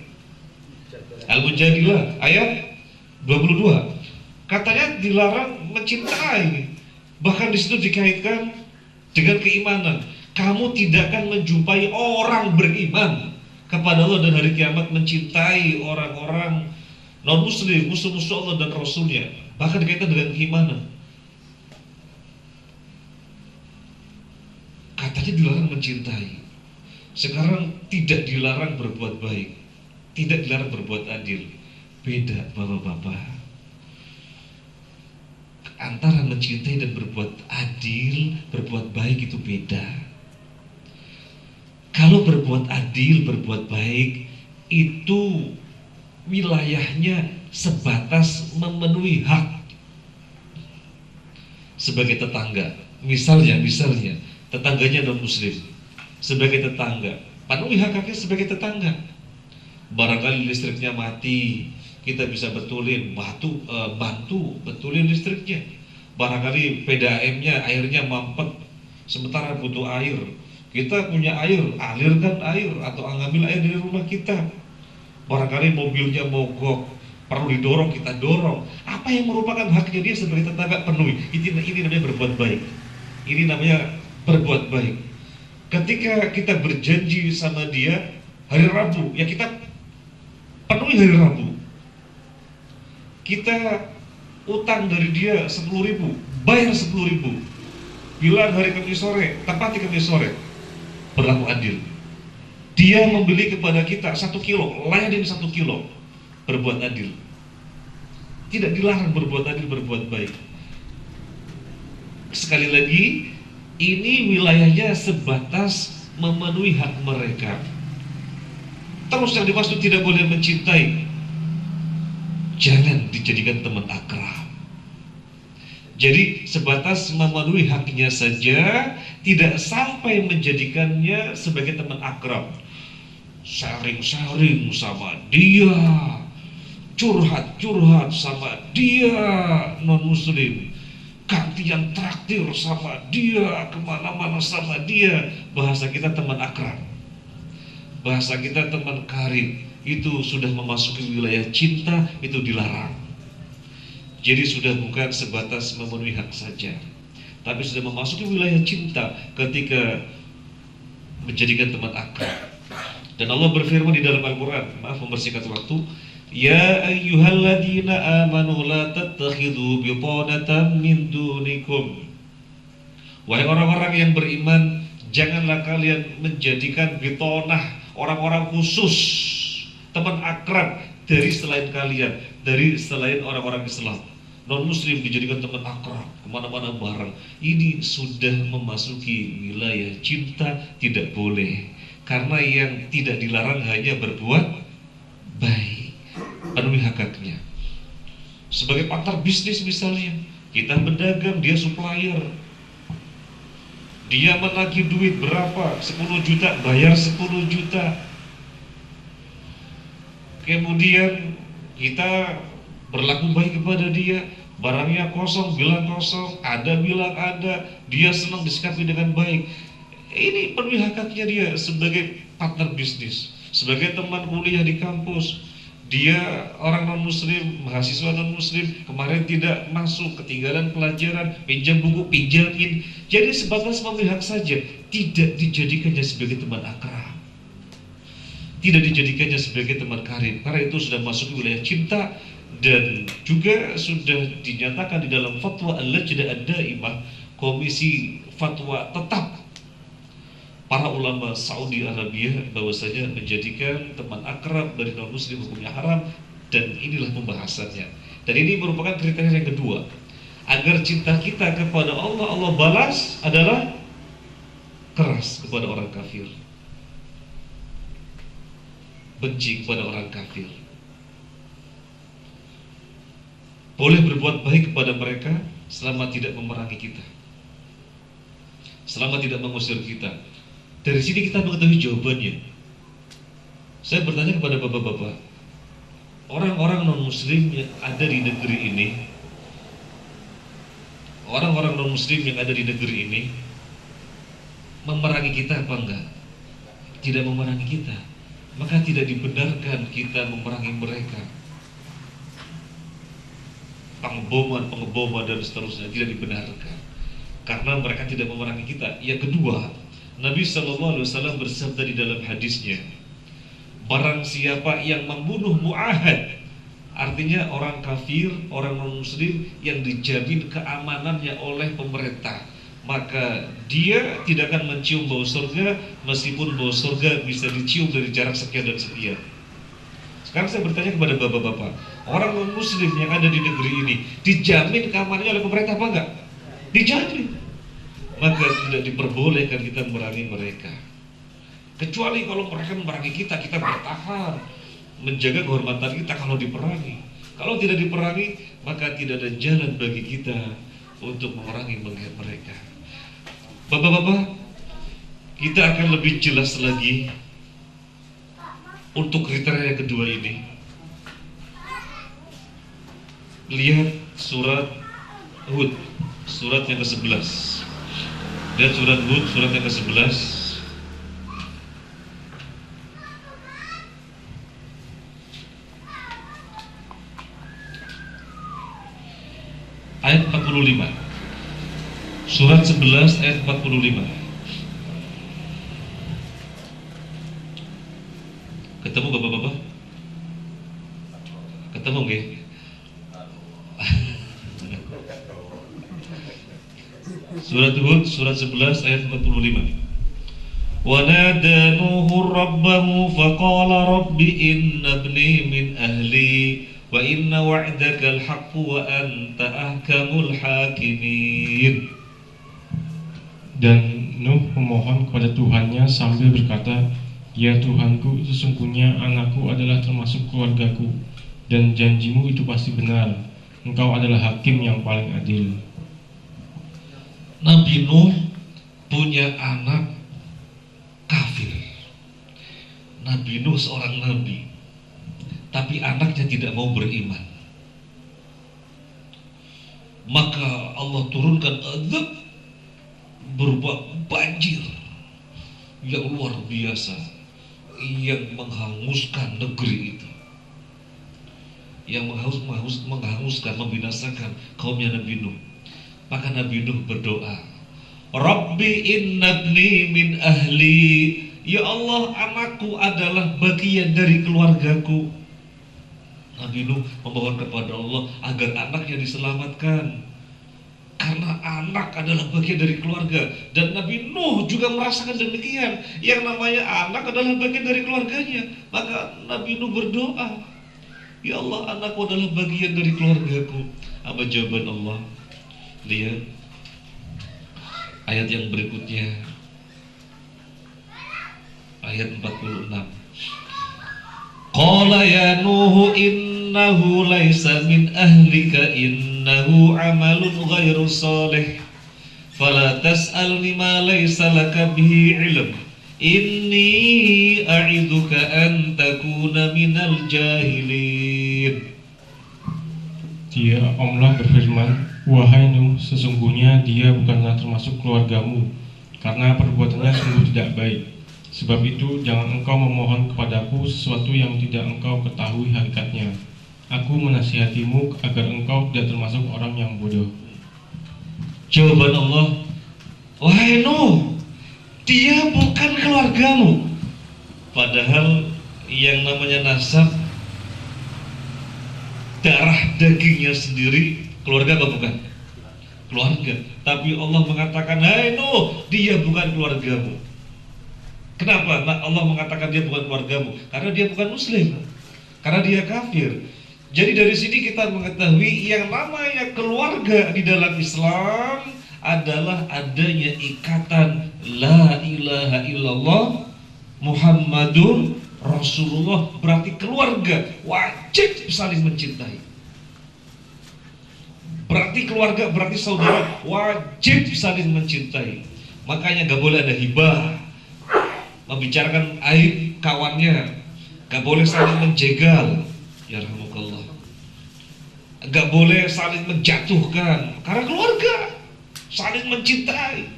Al-Mujadilah ayat 22. Katanya dilarang mencintai. Bahkan di situ dikaitkan dengan keimanan. Kamu tidak akan menjumpai orang beriman kepada Allah dan hari kiamat mencintai orang-orang non-muslim, musuh-musuh Allah dan Rasulnya. Bahkan dikaitkan dengan keimanan. Katanya dilarang mencintai. Sekarang tidak dilarang berbuat baik, tidak dilarang berbuat adil. Beda bapak-bapak. Antara mencintai dan berbuat adil, berbuat baik itu beda. Kalau berbuat adil, berbuat baik itu wilayahnya sebatas memenuhi hak sebagai tetangga. Misalnya tetangganya non muslim, sebagai tetangga, penuhi hak-haknya sebagai tetangga. Barangkali listriknya mati, kita bisa bantu betulin listriknya. Barangkali PDAM-nya airnya mampet, sementara butuh air. Kita punya air, alirkan air atau ambil air dari rumah kita. Barangkali mobilnya mogok, perlu didorong, kita dorong. Apa yang merupakan haknya dia sebagai tetangga, penuhi. Ini namanya berbuat baik. Ini namanya berbuat baik. Ketika kita berjanji sama dia hari Rabu, ya kita penuhi hari Rabu. Kita utang dari dia 10.000, bayar 10.000. Bilang hari Kamis sore, tepati Kamis sore. Berlaku adil. Dia membeli kepada kita 1 kilo, layanin 1 kilo. Berbuat adil. Tidak dilarang berbuat adil, berbuat baik. Sekali lagi, ini wilayahnya sebatas memenuhi hak mereka. Terus yang dimaksud tidak boleh mencintai, jangan dijadikan teman akrab. Jadi sebatas memenuhi haknya saja, tidak sampai menjadikannya sebagai teman akrab. Sharing-sharing sama dia, curhat-curhat sama dia non-muslim, gantian traktir sama dia, kemana-mana sama dia. Bahasa kita teman akrab, bahasa kita teman karib. Itu sudah memasuki wilayah cinta, itu dilarang. Jadi sudah bukan sebatas memenuhi hak saja, tapi sudah memasuki wilayah cinta ketika menjadikan teman akrab. Dan Allah berfirman di dalam Al-Quran, maaf mempersingkat waktu, Ya ayyuhalladzina amanu la tattakhidhu bitanatan min dunikum. Wahai orang-orang yang beriman, janganlah kalian menjadikan bitanah, orang-orang khusus, teman akrab dari selain kalian, dari selain orang-orang Islam. Non-muslim dijadikan teman akrab, kemana-mana bareng. Ini sudah memasuki wilayah cinta, tidak boleh. Karena yang tidak dilarang hanya berbuat baik, penuhi hak-haknya. Sebagai partner bisnis misalnya, kita berdagang, dia supplier, dia menagih duit berapa, 10 juta, bayar 10 juta. Kemudian kita berlaku baik kepada dia, barangnya kosong, bilang kosong, ada bilang ada, dia senang disikapi dengan baik. Ini penuhi hak-haknya dia sebagai partner bisnis, sebagai teman kuliah di kampus. Dia orang non-muslim, mahasiswa non-muslim, kemarin tidak masuk, ketinggalan pelajaran, pinjam buku, pinjamin. Jadi sebatas memenuhi hak saja, tidak dijadikannya sebagai teman akrab, tidak dijadikannya sebagai teman karib, karena itu sudah masuk wilayah cinta. Dan juga sudah dinyatakan di dalam fatwa Al-Lajnah Ad-Daimah, komisi fatwa tetap para ulama Saudi Arabia, bahwasanya menjadikan teman akrab dari non-muslim hukumnya haram. Dan inilah pembahasannya. Dan ini merupakan kriteria yang kedua, agar cinta kita kepada Allah, Allah balas, adalah keras kepada orang kafir, benci kepada orang kafir. Boleh berbuat baik kepada mereka selama tidak memerangi kita, selama tidak mengusir kita. Dari sini kita mengetahui jawabannya. Saya bertanya kepada bapak-bapak, orang-orang non-muslim yang ada di negeri ini, orang-orang non-muslim yang ada di negeri ini memerangi kita apa enggak? Tidak memerangi kita, maka tidak dibenarkan kita memerangi mereka. Pengeboman dan seterusnya tidak dibenarkan, karena mereka tidak memerangi kita. Yang kedua, Nabi SAW bersabda di dalam hadisnya, barang siapa yang membunuh mu'ahad, artinya orang kafir, orang non-muslim yang dijamin keamanannya oleh pemerintah, maka dia tidak akan mencium bau surga, meskipun bau surga bisa dicium dari jarak sekian dan sekian. Sekarang saya bertanya kepada bapak-bapak, orang non-muslim yang ada di negeri ini dijamin keamanannya oleh pemerintah apa enggak? Dijamin. Maka tidak diperbolehkan kita memerangi mereka, kecuali kalau mereka memerangi kita, kita bertahan menjaga kehormatan kita kalau diperangi. Kalau tidak diperangi, maka tidak ada jalan bagi kita untuk memerangi mereka. Bapak-bapak, kita akan lebih jelas lagi untuk kriteria kedua ini. Lihat surat Hud, surat yang ke-11. Dan surat Hud, surat yang ke-11, ayat 45. Surat 11 ayat 45. Ketemu bapak-bapak? Ketemu nggih? Surat Hud, surat 11 ayat 45. Wa nada Nuhu rabbahu faqala rabbi inna ibni min ahli wa inna wa'daka al-haqqu wa anta ahkamul hakimin. Dan Nuh memohon kepada Tuhannya sambil berkata, Ya Tuhanku, sesungguhnya anakku adalah termasuk keluargaku, dan janjimu itu pasti benar. Engkau adalah hakim yang paling adil. Nabi Nuh punya anak kafir. Nabi Nuh seorang nabi, tapi anaknya tidak mau beriman. Maka Allah turunkan azab berupa banjir yang luar biasa yang menghanguskan negeri itu, yang menghanguskan, membinasakan kaumnya Nabi Nuh. Maka Nabi Nuh berdoa, Rabbi innabni min ahli, ya Allah, anakku adalah bagian dari keluargaku. Nabi Nuh memohon kepada Allah agar anaknya diselamatkan, karena anak adalah bagian dari keluarga. Dan Nabi Nuh juga merasakan demikian, yang namanya anak adalah bagian dari keluarganya. Maka Nabi Nuh berdoa, ya Allah, anakku adalah bagian dari keluargaku. Apa jawaban Allah? Lihat ayat yang berikutnya, ayat 46. Qala ya Nuh innahu laysa min ahlika innahu amalun ghairu salih fala tas'alni ma laysa laka bihi ilm inni a'idzuka an takuna minal jahilin. Allah berfirman, wahai Nuh, sesungguhnya dia bukanlah termasuk keluargamu, karena perbuatannya sungguh tidak baik. Sebab itu jangan engkau memohon kepadaku sesuatu yang tidak engkau ketahui hakikatnya. Aku menasihatimu agar engkau tidak termasuk orang yang bodoh. Jawaban Allah, wahai Nuh, dia bukan keluargamu. Padahal yang namanya nasab, darah dagingnya sendiri, keluarga apa bukan? Keluarga. Tapi Allah mengatakan, hai Nuh, dia bukan keluargamu. Kenapa Allah mengatakan dia bukan keluargamu? Karena dia bukan muslim, karena dia kafir. Jadi dari sini kita mengetahui yang namanya keluarga di dalam Islam adalah adanya ikatan la ilaha illallah Muhammadur Rasulullah. Berarti keluarga wajib saling mencintai. Berarti keluarga, berarti saudara wajib saling mencintai. Makanya gak boleh ada hibah, membicarakan aib kawannya, gak boleh saling menjegal, yarhamukallah, gak boleh saling menjatuhkan, karena keluarga saling mencintai.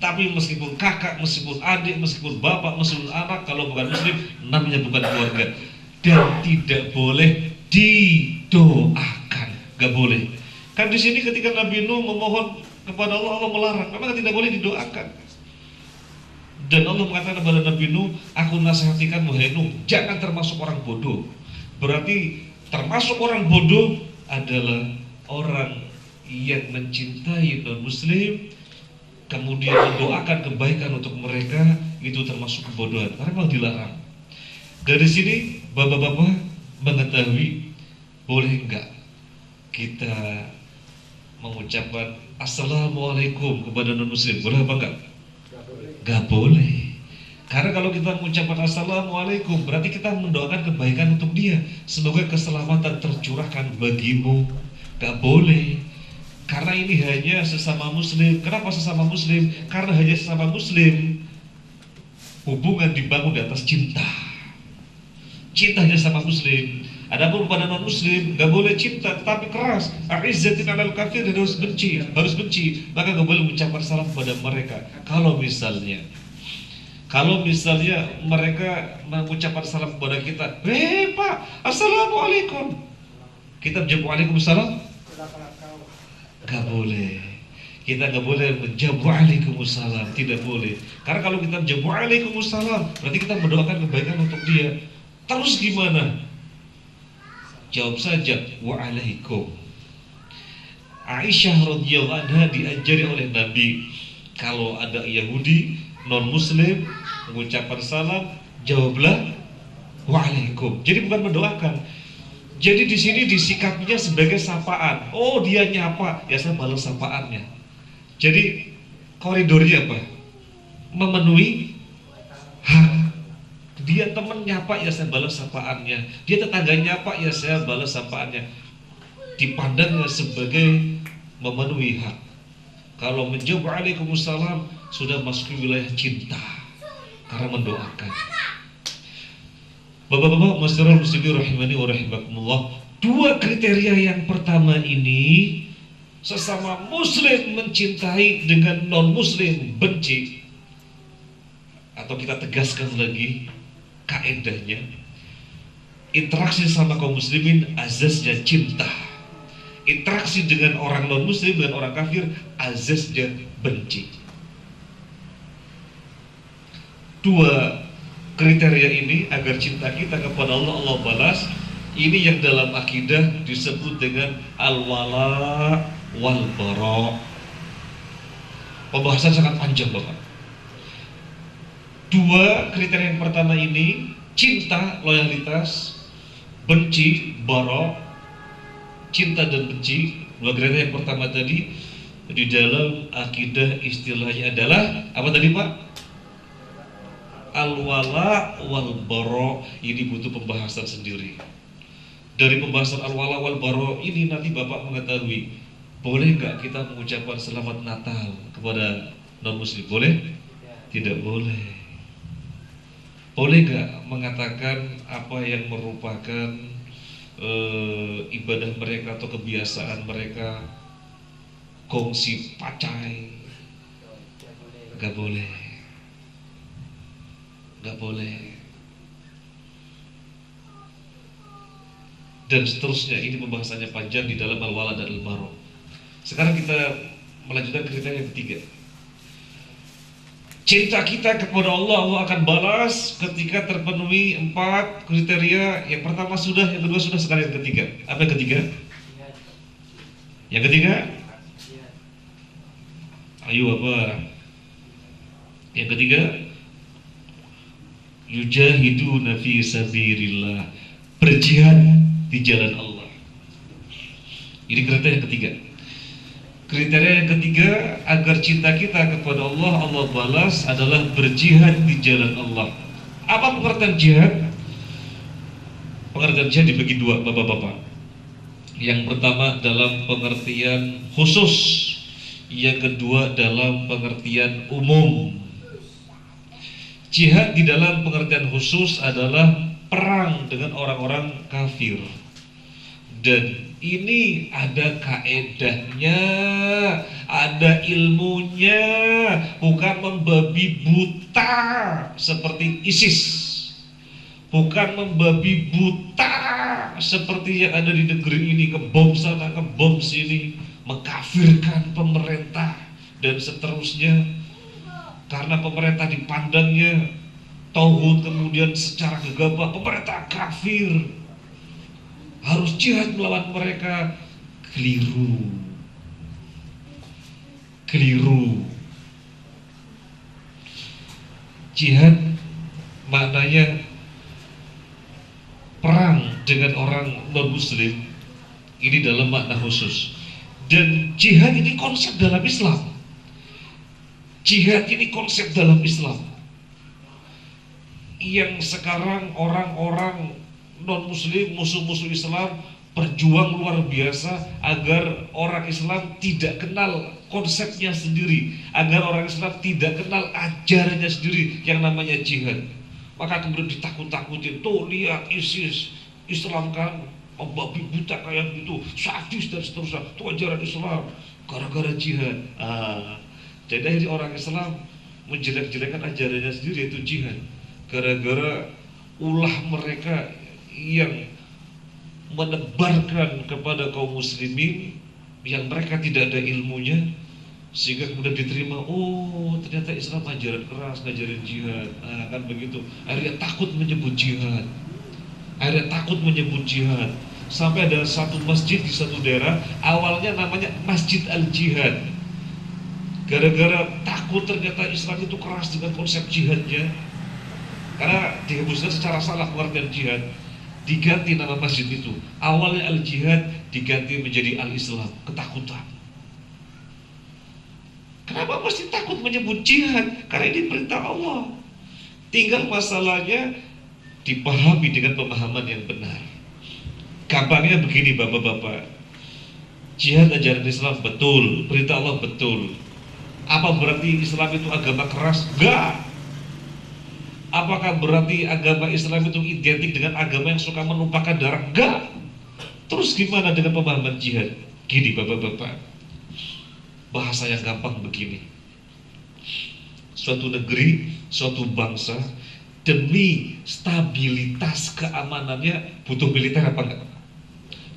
Tapi meskipun kakak, meskipun adik, meskipun bapak, meskipun anak, kalau bukan muslim namanya bukan keluarga. Dan tidak boleh didoakan, gak boleh. Kan di sini ketika Nabi Nuh memohon kepada Allah, Allah melarang, memang tidak boleh didoakan. Dan Allah mengatakan kepada Nabi Nuh, aku nasihatikan wahai Nuh, jangan termasuk orang bodoh. Berarti termasuk orang bodoh adalah orang yang mencintai non-muslim, kemudian mendoakan kebaikan untuk mereka, itu termasuk kebodohan, karena memang dilarang. Dari sini bapak-bapak mengetahui, boleh enggak kita mengucapkan assalamualaikum kepada non-muslim? Boleh apa enggak? Gak boleh. Karena kalau kita mengucapkan assalamualaikum, berarti kita mendoakan kebaikan untuk dia, semoga keselamatan tercurahkan bagimu. Gak boleh. Karena ini hanya sesama muslim. Kenapa sesama muslim? Karena hanya sesama muslim hubungan dibangun di atas cinta. Cintanya sama muslim. Adapun pada non muslim gak boleh cinta, tetapi keras. A'izzatin 'alal kafir, harus benci, maka gak boleh mengucapkan salam kepada mereka. Kalau misalnya mereka mengucapkan salam kepada kita, Pak, assalamualaikum, kita menjawab waalaikumsalam, gak boleh. Kita gak boleh menjawab waalaikumsalam, tidak boleh. Karena kalau kita menjawab waalaikumsalam, berarti kita mendoakan kebaikan untuk dia. Terus gimana? Jawab saja waalaikum. Aisyah radhiyallahu anha diajari oleh Nabi, kalau ada Yahudi non muslim mengucapkan salam, jawablah waalaikum. Jadi bukan mendoakan. Jadi di sini disikapinya sebagai sapaan. Oh, dia nyapa, ya saya balas sapaannya. Jadi koridornya apa? Memenuhi hak. Dia teman nyapa, ya saya balas sapaannya. Dia tetangga nyapa, ya saya balas sapaannya. Dipandangnya sebagai memenuhi hak. Kalau menjawab waalaikumsalam sudah masuk ke wilayah cinta karena mendoakan. Bapak-bapak, masyiral muslimin rahimani wa rahimakumullah, dua kriteria yang pertama ini sesama muslim mencintai dengan non muslim benci, atau kita tegaskan lagi kaedahnya, interaksi sama kaum muslimin azasnya cinta, interaksi dengan orang non muslim, dengan orang kafir azasnya benci. Dua kriteria ini agar cinta kita kepada Allah, Allah balas. Ini yang dalam akidah disebut dengan al-wala wal bara. Pembahasan sangat panjang, Bapak. Dua kriteria yang pertama ini, cinta, loyalitas, benci, bara, cinta dan benci. Dua kriteria yang pertama tadi di dalam akidah istilahnya adalah apa tadi, Pak? Al-wala wal bara. Ini butuh pembahasan sendiri. Dari pembahasan al-wala wal bara ini nanti Bapak mengetahui, boleh nggak kita mengucapkan selamat Natal kepada non muslim? Boleh? Tidak boleh. Boleh nggak mengatakan apa yang merupakan ibadah mereka atau kebiasaan mereka, kongsi pacai? Nggak boleh. Nggak boleh. Dan seterusnya, ini pembahasannya panjang di dalam al-wala dan al-bara. Sekarang kita melanjutkan kriteria yang ketiga. Cinta kita kepada Allah, Allah akan balas ketika terpenuhi 4 kriteria. Yang pertama sudah, yang kedua sudah, sekarang yang ketiga. Apa yang ketiga? Yang ketiga? Ayo apa? Yang ketiga, yujahiduna fi sabilillah, berjihad di jalan Allah. Ini kriteria yang ketiga. Kriteria yang ketiga agar cinta kita kepada Allah, Allah balas adalah berjihad di jalan Allah. Apa pengertian jihad? Pengertian jihad dibagi dua, Bapak-bapak. Yang pertama dalam pengertian khusus, yang kedua dalam pengertian umum. Jihad di dalam pengertian khusus adalah perang dengan orang-orang kafir. Dan ini ada kaedahnya, ada ilmunya, bukan membabi buta seperti ISIS, bukan membabi buta seperti yang ada di negeri ini, kebom sana kebom sini, mengkafirkan pemerintah dan seterusnya. Karena pemerintah dipandangnya tauhid, kemudian secara gegabah pemerintah kafir, harus jihad melawan mereka. Keliru. Jihad maknanya perang dengan orang non muslim, ini dalam makna khusus. Dan jihad ini konsep dalam Islam. Jihad ini konsep dalam Islam yang sekarang orang-orang non muslim, musuh-musuh Islam berjuang luar biasa agar orang Islam tidak kenal konsepnya sendiri, agar orang Islam tidak kenal ajarannya sendiri yang namanya jihad. Maka kemudian ditakut-takutin, tuh lihat ISIS, Islam kan membabi buta kayak gitu, sadis dan seterusnya, itu ajaran Islam gara-gara jihad. Jadi akhirnya orang Islam menjelek-jelekan ajarannya sendiri, yaitu jihad, gara-gara ulah mereka yang menebarkan kepada kaum muslimin yang mereka tidak ada ilmunya, sehingga kemudian diterima, oh ternyata Islam ajaran keras, ngajarin jihad. Kan begitu. Akhirnya takut menyebut jihad. Sampai ada satu masjid di satu daerah, awalnya namanya Masjid Al-Jihad. Gara-gara takut ternyata Islam itu keras dengan konsep jihadnya, karena dihembuskan secara salah pengertian jihad, diganti nama masjid itu. Awalnya Al-Jihad diganti menjadi Al-Islam, ketakutan. Kenapa mesti takut menyebut jihad? Karena ini perintah Allah. Tinggal masalahnya dipahami dengan pemahaman yang benar. Gampangnya begini, Bapak-bapak. Jihad ajaran Islam betul, perintah Allah betul. Apa berarti Islam itu agama keras? Enggak. Apakah berarti agama Islam itu identik dengan agama yang suka menumpahkan darah? Enggak. Terus gimana dengan pemahaman jihad? Gini bapak-bapak, bahasa yang gampang begini. Suatu negeri, suatu bangsa, demi stabilitas keamanannya butuh militer apa enggak?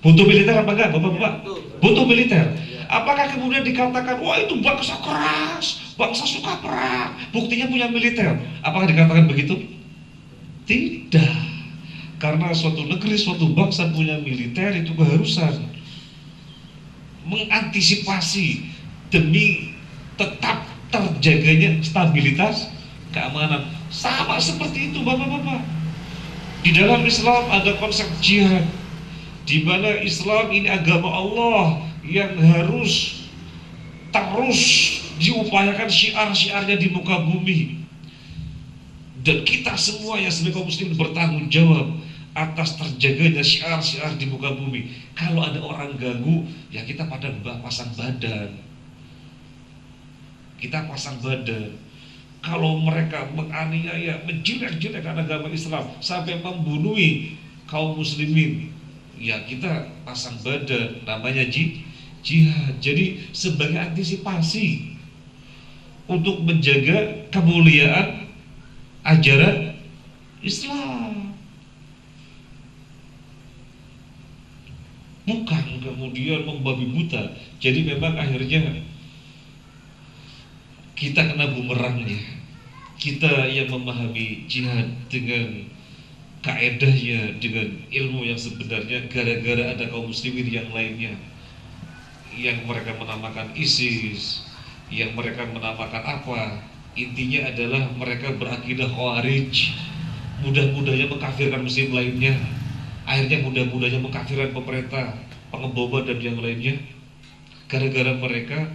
Butuh militer apa enggak bapak-bapak? Butuh militer. Apakah kemudian dikatakan, wah itu bangsa keras, bangsa suka perang, buktinya punya militer? Apakah dikatakan begitu? Tidak. Karena suatu negeri, suatu bangsa punya militer itu keharusan mengantisipasi demi tetap terjaganya stabilitas keamanan. Sama seperti itu bapak-bapak. Di dalam Islam ada konsep jihad, di mana Islam ini agama Allah yang harus terus diupayakan syiar-syiarnya di muka bumi. Dan kita semua yang sebagai kaum muslim bertanggung jawab atas terjaganya syiar-syiar di muka bumi. Kalau ada orang ganggu, ya kita pada pasang badan. Kita pasang badan. Kalau mereka menganiaya, menjelek-jelekan agama Islam sampai membunuhi kaum muslimin, ya kita pasang badan, namanya jihad. Jadi sebagai antisipasi untuk menjaga kemuliaan ajaran Islam, bukan kemudian membabi buta. Jadi memang akhirnya kita kena bumerangnya. Kita yang memahami jihad dengan kaedahnya, dengan ilmu yang sebenarnya, gara-gara ada kaum muslimin yang lainnya yang mereka menamakan ISIS, yang mereka menamakan apa, intinya adalah mereka berakidah khawarij, mudah-mudahnya mengkafirkan muslim lainnya, akhirnya mudah-mudahnya mengkafirkan pemerintah, pengeboman dan yang lainnya. Gara-gara mereka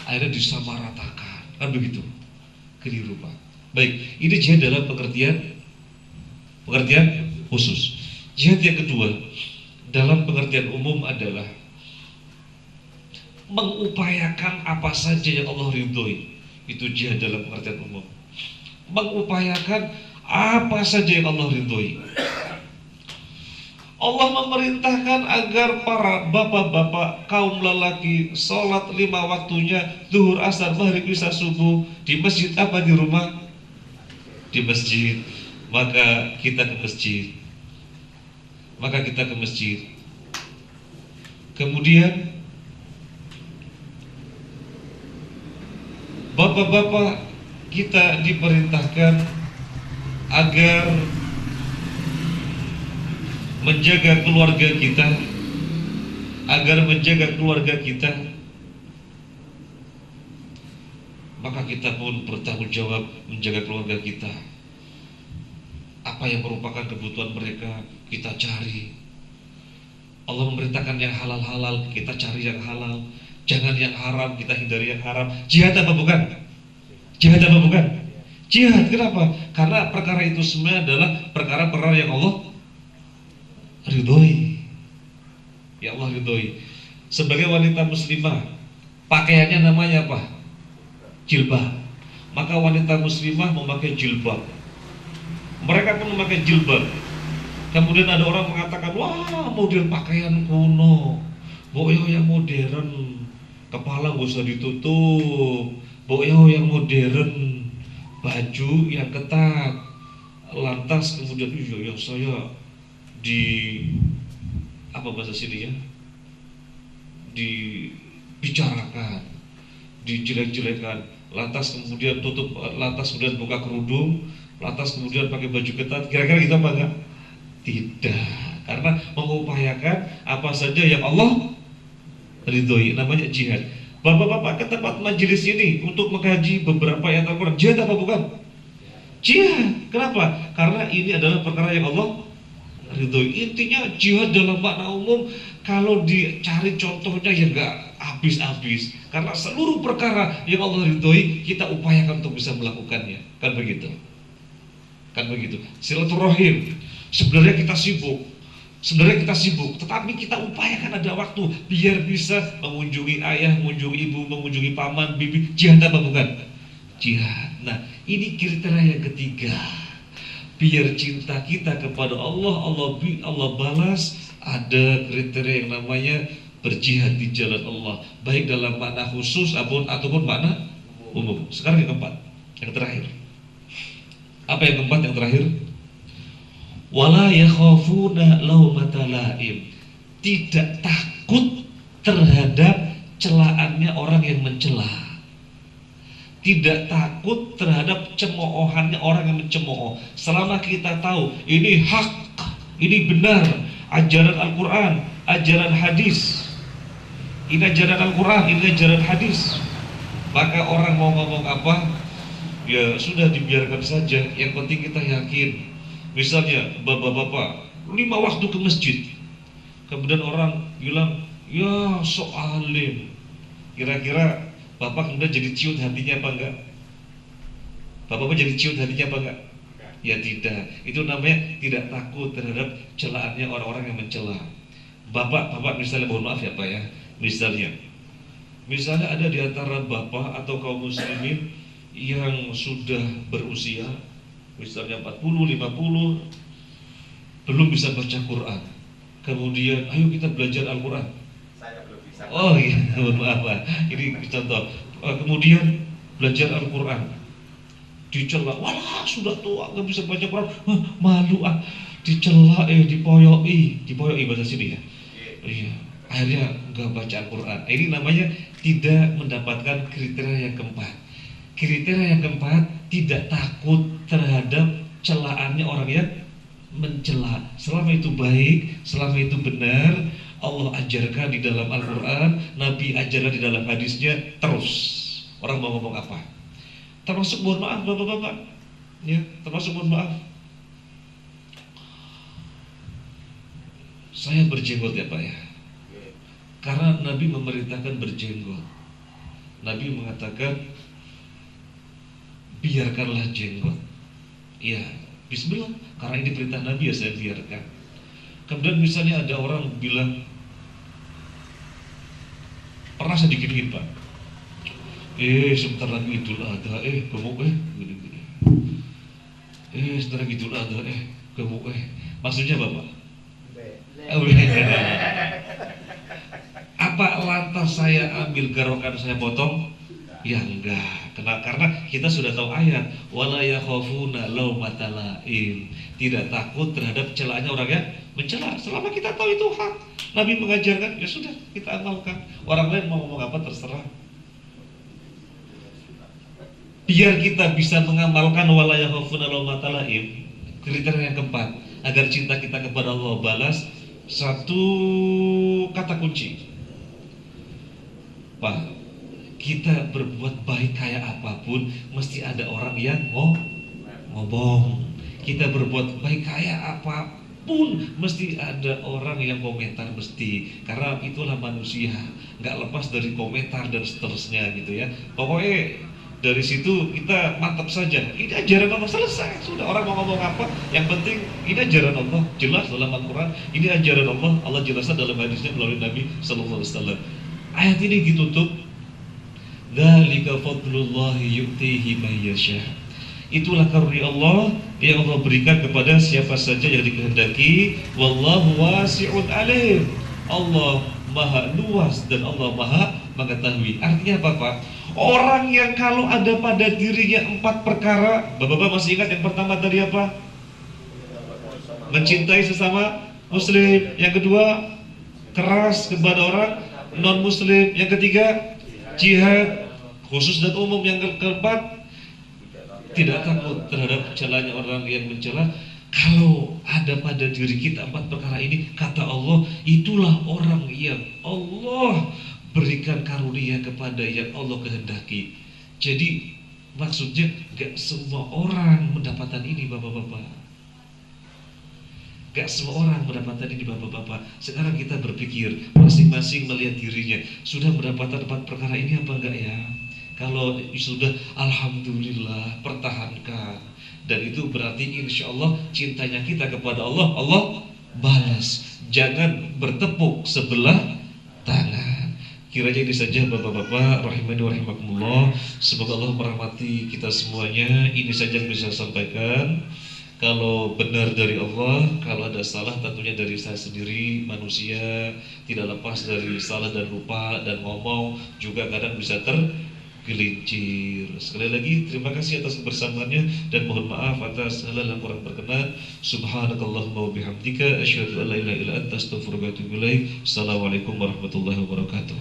akhirnya disamaratakan, kan begitu? Keliru Pak. Baik, ini jihad dalam pengertian khusus. Jihad yang kedua dalam pengertian umum adalah mengupayakan apa saja yang Allah ridhoi. Itu jihad dalam pengertian umum. Mengupayakan apa saja yang Allah ridhoi. Allah memerintahkan agar para bapak-bapak kaum lelaki sholat 5 waktunya, zuhur, asar, maghrib, isya, subuh, di masjid apa di rumah? Di masjid. Maka kita ke masjid. Kemudian bapak-bapak kita diperintahkan agar menjaga keluarga kita, maka kita pun bertanggung jawab menjaga keluarga kita. Apa yang merupakan kebutuhan mereka kita cari. Allah memerintahkan yang halal-halal, kita cari yang halal. Jangan yang haram, kita hindari yang haram. Jihad apa bukan? Jihad. Kenapa? Karena perkara itu semua adalah perkara-perkara yang Allah ridhoi. Ya Allah ridhoi. Sebagai wanita muslimah, pakaiannya namanya apa? Jilbab. Maka wanita muslimah memakai jilbab. Mereka pun memakai jilbab. Kemudian ada orang mengatakan, wah model pakaian kuno, boyo yang modern, kepala gak usah ditutup, boyo yang modern, baju yang ketat. Lantas kemudian yang saya bahasa sini ya, dibicarakan, dijelek-jelekan, lantas kemudian buka kerudung, lantas kemudian pakai baju ketat. Kira-kira gitu apa enggak? Tidak, karena mengupayakan apa saja yang Allah ridhoi, namanya jihad. Bapak-bapak ke tempat majelis ini untuk mengkaji beberapa ayat Al-Quran, jihad apa bukan? Jihad. Kenapa? Karena ini adalah perkara yang Allah ridhoi. Intinya jihad dalam makna umum, kalau dicari contohnya ya enggak habis-habis. Karena seluruh perkara yang Allah ridhoi kita upayakan untuk bisa melakukannya. Kan begitu? Silaturahim. Sebenarnya kita sibuk Sebenarnya kita sibuk, tetapi kita upayakan ada waktu biar bisa mengunjungi ayah, mengunjungi ibu, mengunjungi paman, bibi. Jihad apa bukan? Jihad. Nah, ini kriteria yang ketiga. Biar cinta kita kepada Allah, Allah balas. Ada kriteria yang namanya berjihad di jalan Allah, baik dalam makna khusus ataupun makna umum. Sekarang yang keempat, yang terakhir. Apa yang keempat, yang terakhir? Wala yakhafuna laumata laim. Tidak takut terhadap celaannya orang yang mencela. Tidak takut terhadap cemoohannya orang yang mencemooh. Selama kita tahu ini hak, ini benar, ajaran Al-Quran, ajaran hadis, ini ajaran Al-Quran, ini ajaran hadis, maka orang mau ngomong apa, ya sudah dibiarkan saja. Yang penting kita yakin. Misalnya bapak-bapak 5 waktu ke masjid, kemudian orang bilang ya sok alim, kira-kira bapak kemudian jadi ciut hatinya apa enggak? Bapak jadi ciut hatinya apa enggak? Ya tidak. Itu namanya tidak takut terhadap celaannya orang-orang yang mencela. Bapak misalnya, mohon maaf ya Pak ya, misalnya ada di antara bapak atau kaum muslimin yang sudah berusia misalnya 40, 50, belum bisa baca Quran. Kemudian ayo kita belajar Al-Quran. Saya belum bisa. Oh iya, maaf Pak. Ini contoh. Kemudian belajar Al-Quran, dicela, walah sudah tua nggak bisa baca Quran, malu ah, dicela, dipoyoi bahasa sini ya. Iya. Akhirnya nggak baca Al-Quran. Ini namanya tidak mendapatkan kriteria yang keempat. Kriteria yang keempat, tidak takut terhadap celaannya orang yang mencela. Selama itu baik, selama itu benar, Allah ajarkan di dalam Al-Quran, Nabi ajarkan di dalam hadisnya, terus orang mau ngomong apa. Termasuk mohon maaf bapak-bapak, ya, termasuk mohon maaf, saya berjenggot ya Pak ya, karena Nabi memerintahkan berjenggot. Nabi mengatakan biarkanlah jenggot. Ya, bismillah, karena ini perintah Nabi ya saya biarkan. Kemudian misalnya ada orang bilang, pernah saya diginiin Pak, sebentar lagi Idul Adha, gemuk gini-gini. Sebentar lagi Idul Adha, gemuk Maksudnya apa Pak? Apa lantas saya ambil garokan saya potong? Ya enggak, karena kita sudah tahu ayat wala yakhafuna laumata laim. Tidak takut terhadap celaannya orang yang mencela. Selama kita tahu itu hak, Nabi mengajarkan, ya sudah kita amalkan. Orang lain mau ngomong apa terserah. Biar kita bisa mengamalkan wala yakhafuna laumata laim, kriteria yang keempat, agar cinta kita kepada Allah balas, satu kata kunci. Pak, kita berbuat baik kayak apapun mesti ada orang yang ngomong. Kita berbuat baik kayak apapun mesti ada orang yang komentar, mesti. Karena itulah manusia, nggak lepas dari komentar dan seterusnya gitu ya. Pokoknya dari situ kita mantap saja. Ini ajaran Allah, selesai. Sudah, orang mau ngomong apa, yang penting ini ajaran Allah, jelas dalam Al-Quran. Ini ajaran Allah, Allah jelaskan dalam hadisnya melalui Nabi Sallallahu Alaihi Wasallam. Ayat ini ditutup, dzalika fadlullahi yu'tihi man yasha. Itulah karunia Allah yang Allah berikan kepada siapa saja yang dikehendaki. Wallahu wasi'un alim. Allah maha luas dan Allah maha mengetahui. Artinya apa Pak? Orang yang kalau ada pada dirinya 4 perkara, Bapak-bapak masih ingat yang pertama tadi apa? Mencintai sesama muslim. Yang kedua, keras kepada orang non muslim. Yang ketiga, jihad khusus dan umum. Yang keempat, tidak takut terhadap celanya orang yang mencela. Kalau ada pada diri kita 4 perkara ini, kata Allah, itulah orang yang Allah berikan karunia kepada yang Allah kehendaki. Jadi maksudnya gak semua orang mendapatkan ini bapak-bapak. Gak semua orang mendapatkan ini bapak-bapak. Sekarang kita berpikir, masing-masing melihat dirinya, sudah mendapatkan 4 perkara ini apa enggak ya? Kalau sudah, alhamdulillah, pertahankan. Dan itu berarti insya Allah cintanya kita kepada Allah, Allah balas, jangan bertepuk sebelah tangan. Kiranya ini saja bapak-bapak rahimani wa rahimakumullah. Semoga Allah merahmati kita semuanya. Ini saja yang bisa saya sampaikan. Kalau benar dari Allah, kalau ada salah tentunya dari saya sendiri. Manusia tidak lepas dari salah dan lupa, dan ngomong juga kadang bisa tergelincir. Sekali lagi terima kasih atas kebersamaannya, dan mohon maaf atas hal-hal yang kurang berkenan. Subhanakallahumma wa bihamdika asyhadu an la ilaha illa anta astaghfiruka wa atubu ilaik. Assalamualaikum warahmatullahi wabarakatuh.